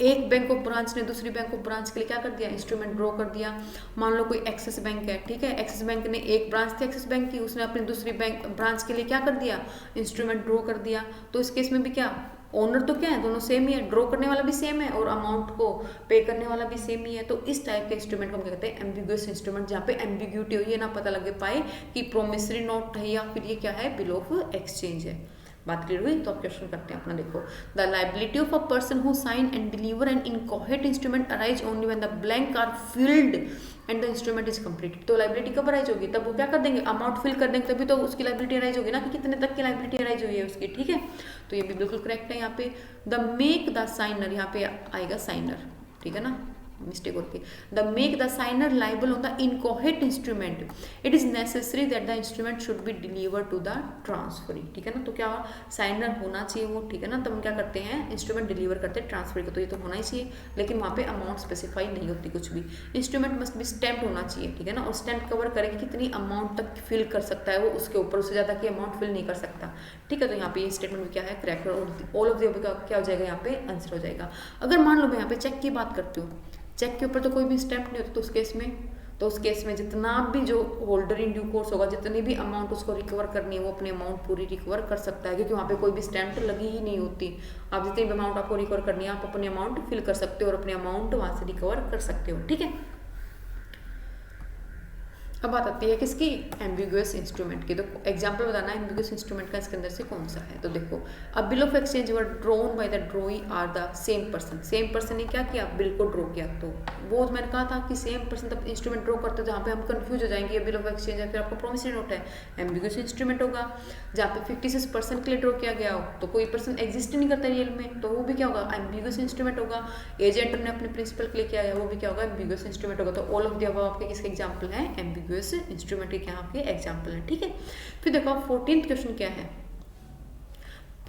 एक बैंक ऑफ ब्रांच ने दूसरी बैंक ऑफ ब्रांच के लिए क्या कर दिया, इंस्ट्रूमेंट ड्रॉ कर दिया। मान लो कोई एक्सिस बैंक है, ठीक है, एक्सिस बैंक ने एक ब्रांच थी एक्सिस बैंक की, उसने अपनी दूसरी बैंक ब्रांच के लिए क्या कर दिया, इंस्ट्रूमेंट ड्रॉ कर दिया। तो इस केस में भी क्या, ओनर तो क्या है, दोनों सेम ही है, ड्रॉ करने वाला भी सेम है और अमाउंट को पे करने वाला भी सेम ही है। तो इस टाइप के इंस्ट्रूमेंट को हम कहते हैं एम्बिगुअस इंस्ट्रूमेंट, जहाँ पे एम्बिग्यूटी हो, ये ना पता लगे पाए कि प्रोमिसरी नोट है या फिर ये क्या है, बिल ऑफ एक्सचेंज है। बात क्लियर हुई। तो आप क्वेश्चन करते हैं अपना, देखो the liability of a person who sign and deliver an inchoate instrument arise only when the blank are filled and the instrument is completed. तो लाइबिलिटी कब अराइज होगी, तब वो क्या कर देंगे, अमाउंट फिल कर देंगे, तभी तो उसकी लाइबिलिटी अराइज होगी ना, कि कितने तक की लाइबिलिटी अराइज हुई है उसकी, ठीक है। तो ये भी बिल्कुल करेक्ट है। यहाँ पे द मेक द साइनर, यहाँ पे आएगा साइनर, ठीक है ना, मिस्टेक होती है। The make the signer liable on the inchoate instrument, it is necessary that the instrument should be deliver to the transferee, ठीक है ना। तो क्या साइनर होना चाहिए वो, ठीक है ना, तब हम क्या करते हैं, इंस्ट्रूमेंट डिलीवर करते हैं ट्रांसफर को, तो ये तो होना ही चाहिए, लेकिन वहाँ पे अमाउंट स्पेसिफाई नहीं होती कुछ भी। इंस्ट्रूमेंट मस्ट भी स्टैम्प होना चाहिए, ठीक है ना, और स्टैम्प कवर करेगी कितनी अमाउंट तक फिल कर सकता है वो, उसके ऊपर, उससे ज़्यादा की अमाउंट फिल नहीं कर सकता, ठीक है। तो यहाँ पे ये स्टेटमेंट भी क्या है, करेक्ट, और ऑल ऑफ द क्या हो जाएगा, यहाँ पे आंसर हो जाएगा। अगर मान लो मैं यहाँ पे चेक की बात करती हूँ, चेक के ऊपर तो कोई भी स्टैम्प नहीं होता, तो उस केस में जितना भी जो होल्डर इन ड्यू कोर्स होगा, जितनी भी अमाउंट उसको रिकवर करनी है वो अपनी अमाउंट पूरी रिकवर कर सकता है, क्योंकि वहाँ पे कोई भी स्टैम्प लगी ही नहीं होती। आप जितनी भी अमाउंट आपको रिकवर करनी है, आप अपनी अमाउंट फिल कर सकते हो और अपनी अमाउंट वहाँ से रिकवर कर सकते हो, ठीक है। अब बात आती है किसकी, एम्बिगुअस इंस्ट्रूमेंट की। तो एग्जांपल बताना एम्बिगुअस इंस्ट्रूमेंट का इसके अंदर से कौन सा है। तो देखो, अब bill of exchange were drawn by the drawee are the same person, same person ने क्या किया, बिल को ड्रॉ किया। तो वो मैंने कहा था कि सेम पर्सन तब इंस्ट्रूमेंट ड्रॉ करते, जहाँ पे हम कंफ्यूज हो जाएंगे, ये बिल ऑफ एक्सचेंज है फिर आपका प्रोमिसरी नोट है, एम्बिगुअस इंस्ट्रूमेंट होगा। जहाँ पे 56% के लिए ड्रॉ किया गया हो, तो कोई पर्सन एग्जिस्ट नहीं करता रियल में, तो वो भी क्या होगा, एम्बिगुअस इंस्ट्रूमेंट होगा। एजेंट ने अपने प्रिंसिपल के लिए किया गया, वो भी क्या होगा, एम्बिगुअस इंस्ट्रूमेंट होगा। तो ऑल ऑफ द अबव आपके किसके एग्जाम्पल है, एम्बिगुअस इंस्ट्रूमेंट के क्या आपके एग्जाम्पल है, ठीक है। फिर देखो 14th क्वेश्चन क्या है,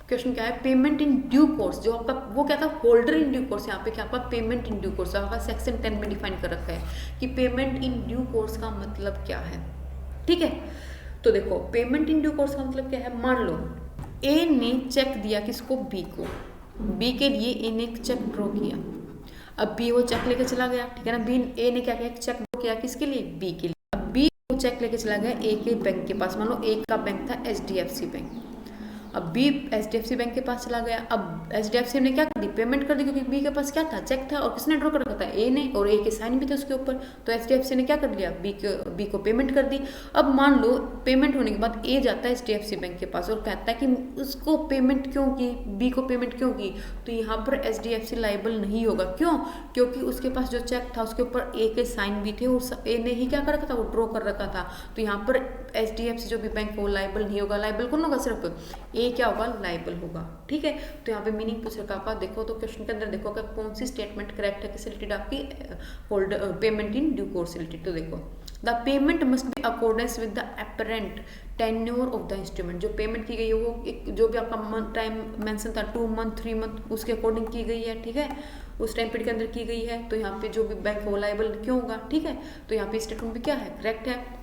क्वेश्चन क्या है, पेमेंट इन ड्यू कोर्स। जो आपका वो क्या था, होल्डर इन ड्यू कोर्स, यहाँ पे क्या आपका पेमेंट इन ड्यू कोर्स आपका सेक्शन 10 में डिफाइन कर रखा है कि पेमेंट इन ड्यू कोर्स का मतलब क्या है, ठीक है। तो देखो पेमेंट इन ड्यू कोर्स का मतलब क्या है, मान लो ए ने चेक दिया किसको, बी को, बी के लिए ए ने एक चेक ड्रॉ किया। अब बी वो चेक लेके चला गया, ठीक है ना, बी ए ने क्या किया, चेक ड्रॉ किया किसके लिए, बी के लिए। अब बी वो चेक लेके चला गया ए के बैंक के पास, मान लो ए का बैंक था HDFC बैंक। अब बी HDFC बैंक के पास चला गया, अब एचडीएफसी ने क्या कर दी, पेमेंट कर दी, क्योंकि बी के पास क्या था, चेक था, और किसने ड्रॉ कर रखा था, ए ने, और ए के साइन भी थे उसके ऊपर। तो एचडीएफसी ने क्या कर लिया, बी को पेमेंट कर दी। अब मान लो पेमेंट होने के बाद ए जाता है एचडीएफसी बैंक के पास और कहता है कि उसको पेमेंट क्यों की, बी को पेमेंट क्यों की। तो यहाँ पर एचडीएफसी लाइबल नहीं होगा। क्यों? क्योंकि उसके पास जो चेक था उसके ऊपर ए के साइन भी थे और ए ने ही क्या कर रखा था, वो ड्रॉ कर रखा था। तो यहाँ पर एचडीएफसी जो भी बैंक है वो लाइबल नहीं होगा। लाइबल कौन होगा, सिर्फ ए क्या होगा, लाइबल होगा। ठीक है, तो यहाँ पे मीनिंग पूछ रखा आपका, देखो तो क्वेश्चन के अंदर देखो कि कौन सी स्टेटमेंट करेक्ट है, किससे रिलेटेड आपकी holder payment in due course related. तो देखो the payment must B accordance with the apparent tenure of the instrument. जो पेमेंट की गई है वो एक जो भी आपका टाइम मेंशन था 2 मंथ 3 मंथ उसके अकॉर्डिंग की गई है। ठीक है, उस टाइम पीरियड के अंदर की गई है। तो यहाँ पे जो भी बैंक है वो लाइबल क्यों होगा। ठीक है, तो यहाँ पे स्टेटमेंट भी क्या है, करेक्ट है।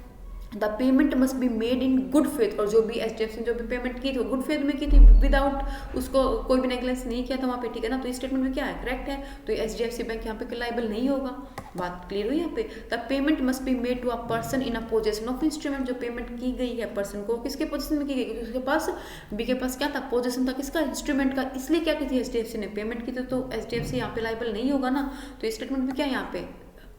The payment must be made in good faith. और जो भी एचडीएफसी ने जो भी पेमेंट की थी वो गुड फेथ में की थी, विदाउट उसको कोई भी नेगलेंस नहीं किया था वहाँ पे। ठीक है ना, तो स्टेटमेंट में क्या है, करेक्ट है। तो एचडीएफसी बैंक यहाँ पे लाइबल नहीं होगा। बात क्लियर हुई यहाँ पे। The payment must be made to a person in a possession of instrument. जो पेमेंट की गई है पर्सन को, किसके पोजीशन में की गई, क्योंकि उसके पास बी के पास क्या था, पोजीशन था किसका, इंस्ट्रूमेंट का, इसलिए क्या की थी एचडीएफसी ने, पेमेंट की थी। तो एचडीएफसी यहाँ पे लाइबल नहीं होगा ना। तो स्टेटमेंट में क्या है यहाँ पे,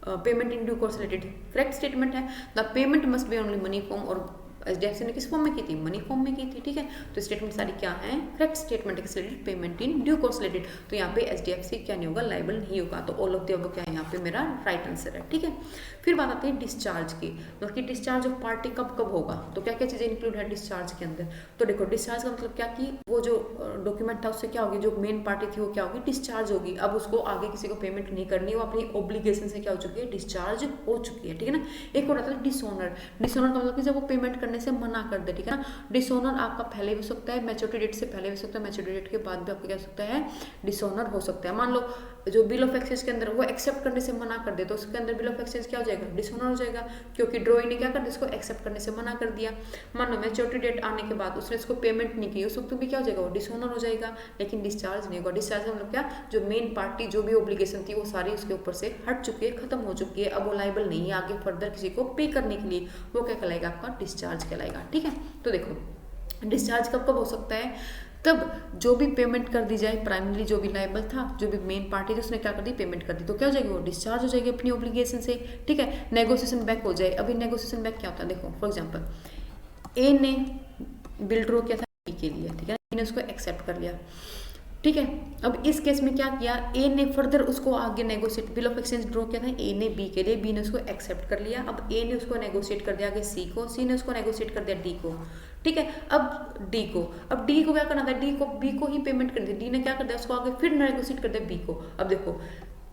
payment in due course related correct statement है। The payment must be only money form. और एचडीएफसी ने किस फॉर्म में की थी, मनी फॉर्म में की थी। ठीक है, तो स्टेटमेंट सारी क्या है, correct statement related, payment in due course related. तो यहाँ पे एचडीएफसी क्या नहीं होगा, लाइबल नहीं होगा। तो ऑल ऑफ द अबव क्या है यहाँ पे मेरा राइट आंसर है। ठीक है, फिर बात आती है डिस्चार्ज की। मतलब कि डिस्चार्ज ऑफ पार्टी कब कब होगा, तो क्या क्या चीजें इंक्लूड है डिस्चार्ज के अंदर। तो देखो डिस्चार्ज का मतलब क्या कि वो जो डॉक्यूमेंट था उससे क्या होगी, जो मेन पार्टी थी वो क्या होगी, डिस्चार्ज होगी। अब उसको आगे किसी को पेमेंट नहीं करनी, वो अपनी ऑब्लिगेशन से क्या हो चुकी है, डिस्चार्ज हो चुकी है। ठीक है ना। एक और आता है डिसऑनर। डिसऑनर का मतलब कि जब वो पेमेंट करने से मना कर दे। ठीक है ना, डिसऑनर आपका पहले भी हो सकता है, मैच्योरिटी डेट से पहले भी हो सकता है, मैच्योरिटी डेट के बाद भी आपको क्या हो सकता है, डिसऑनर हो सकता है। मान लो जो बिल ऑफ एक्सचेंज के अंदर वो एक्सेप्ट करने से मना कर दे, तो उसके अंदर बिल ऑफ एक्सचेंज क्या हो जाएगा, डिसऑनर हो जाएगा, क्योंकि ड्रॉई ने क्या कर दिया, इसको एक्सेप्ट करने से मना कर दिया। मान लो मैच्योरिटी डेट आने के बाद उसने इसको पेमेंट नहीं की, उस वक्त भी क्या हो जाएगा, वो डिसऑनर हो जाएगा, लेकिन डिस्चार्ज नहीं होगा। डिस्चार्ज का मतलब क्या, जो मेन पार्टी जो भी ऑब्लिगेशन थी वो सारी उसके ऊपर से हट चुकी है, खत्म हो चुकी है, अब वो लाइबल नहीं है आगे फर्दर किसी को पे करने के लिए। वो क्या कहलाएगा, आपका डिस्चार्ज कहलाएगा। ठीक है, तो देखो डिस्चार्ज कब कब हो सकता है, तब जो भी पेमेंट कर दी जाए, प्राइमरी जो भी लाइबल था, जो भी मेन पार्टी थी उसने क्या कर दी, पेमेंट कर दी, तो क्या हो जाएगी, वो डिस्चार्ज हो जाएगी अपनी ऑब्लिगेशन से। ठीक है, नेगोशिएशन बैक हो जाए। अभी नेगोशिएशन बैक क्या होता है, देखो फॉर एग्जांपल ए ने बिल ड्रॉ किया था बी के लिए, ठीक है, बी ने उसको एक्सेप्ट कर लिया। ठीक है, अब इस केस में क्या किया, ए ने फर्दर उसको आगे negotiate, bill of exchange draw किया था ए ने बी के लिए, बी ने उसको एक्सेप्ट कर लिया। अब ए ने उसको नेगोशिएट कर दिया आगे सी को, सी ने उसको नेगोशिएट कर दिया डी को। ठीक है, अब डी को क्या करना था, डी को बी को ही पेमेंट कर दी, डी ने क्या कर दिया, उसको आगे फिर नेगोशिएट कर दिया बी को। अब देखो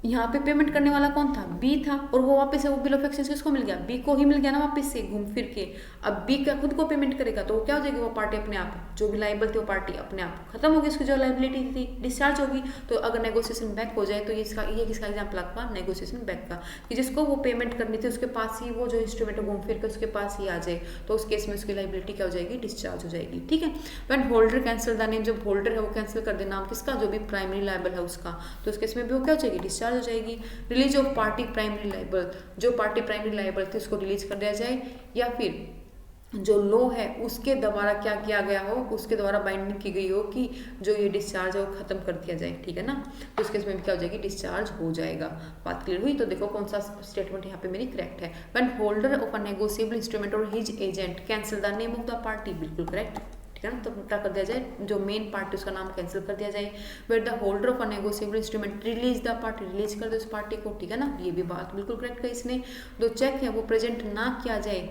यहाँ पे पेमेंट करने वाला कौन था, बी था, और वो वापस से वो बिल ऑफ एक्सचेंज किसको मिल गया, बी को ही मिल गया ना वापस से घूम फिर के। अब बी का खुद को पेमेंट करेगा तो क्या हो जाएगी, वो पार्टी अपने आप, जो भी लाइबल थी वो पार्टी अपने आप खत्म होगी, उसकी जो लाइबिलिटी थी डिस्चार्ज होगी। तो अगर नेगोशिएशन बैक हो जाए तो ये किसका एग्जाम्पल आपका, नेगोशिएशन बैक का, कि जिसको वो पेमेंट करनी थी उसके पास ही वो जो इंस्ट्रूमेंट घूम फिर के उसके पास ही आ जाए, तो उस केस में उसकी लाइबिलिटी क्या हो जाएगी, डिस्चार्ज हो जाएगी। ठीक है, when holder cancel the name, जब होल्डर है वो कैंसिल कर दे नाम किसका, जो भी प्राइमरी लाइबल है उसका, तो उस केस में भी वो क्या हो जाएगी, डिस्चार्ज हो जाएगी। Release of party primary liable, जो पार्टी प्राइमरी लाइबल थी उसको रिलीज कर दिया जाए, या फिर जो लो है उसके द्वारा क्या किया गया हो, उसके द्वारा बाइंडिंग की गई हो कि जो ये डिस्चार्ज है वो खत्म कर दिया जाए। ठीक है ना, तो उसके इसमें क्या हो जाएगी, डिस्चार्ज हो जाएगा। बात क्लियर हुई। तो देखो कौन सा स्टेटमेंट यहाँ पे मेरी करेक्ट है, when holder of a negotiable instrument और his agent cancel the name of the party, बिल्कुल करेक्ट। ठीक है ना, तो क्या कर दिया जाए, जो मेन पार्टी उसका नाम कैंसिल कर दिया जाए। Where the holder of a negotiable instrument release the party, release कर दे उस पार्टी को। ठीक है ना, ये भी बात बिल्कुल करेक्ट है। इसने जो चेक है वो प्रेजेंट ना किया जाए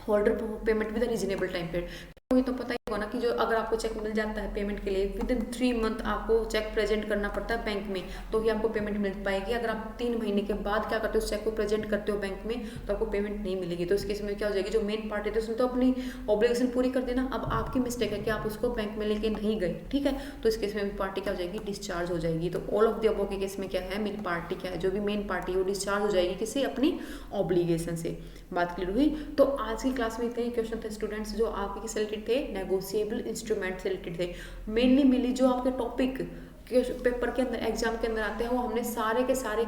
holder payment with reasonable time period. ये तो पता ही होगा ना कि जो अगर आपको चेक मिल जाता है पेमेंट के लिए विद इन 3 मंथ आपको चेक प्रेजेंट करना पड़ता है बैंक में, तो ही आपको पेमेंट मिल पाएगी। अगर आप 3 महीने के बाद क्या करते हो, उस चेक को प्रेजेंट करते हो बैंक में, तो आपको पेमेंट नहीं मिलेगी। तो इस केस में क्या हो जाएगी, जो मेन पार्टी थी उसने तो अपनी ऑब्लिगेशन पूरी कर देना, अब आपकी मिस्टेक है कि आप उसको बैंक में लेके नहीं गए। ठीक है, तो इस केस में पार्टी क्या हो जाएगी, डिस्चार्ज हो जाएगी। तो ऑल ऑफ द अबव के केस में क्या है, मेरी पार्टी क्या है, जो भी मेन पार्टी है वो डिस्चार्ज हो जाएगी किससे, अपनी ऑब्लिगेशन से। बात क्लियर हुई। तो आज की क्लास में इतने ही क्वेश्चन थे स्टूडेंट्स, जो आपके किस रिलेटेड थे, नेगोशिएबल इंस्ट्रूमेंट से रिलेटेड थे। मेनली जो आपके टॉपिक पेपर के अंदर एग्जाम के अंदर आते हैं वो हमने सारे के सारे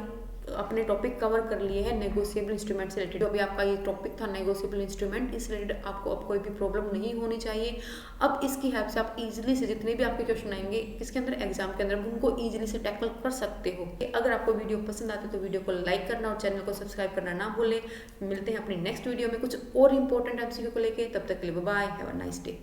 अपने टॉपिक कवर कर लिए हैं नेगोशिएबल इंस्ट्रूमेंट से रिलेटेड। अभी आपका ये टॉपिक था नेगोशिएबल इंस्ट्रूमेंट, इस रिलेटेड आपको अब कोई भी प्रॉब्लम नहीं होनी चाहिए। अब इसकी हेल्प से आप इजीली से जितने भी आपके क्वेश्चन आएंगे इसके अंदर एग्जाम के अंदर उनको इजीली से टैकल कर सकते हो। अगर आपको वीडियो पसंद आती है तो वीडियो को लाइक करना और चैनल को सब्सक्राइब करना ना भूलें। मिलते हैं अपनी नेक्स्ट वीडियो में कुछ और इंपॉर्टेंट एमसीक्यू को लेके, तब तक के लिए bye, have a nice day.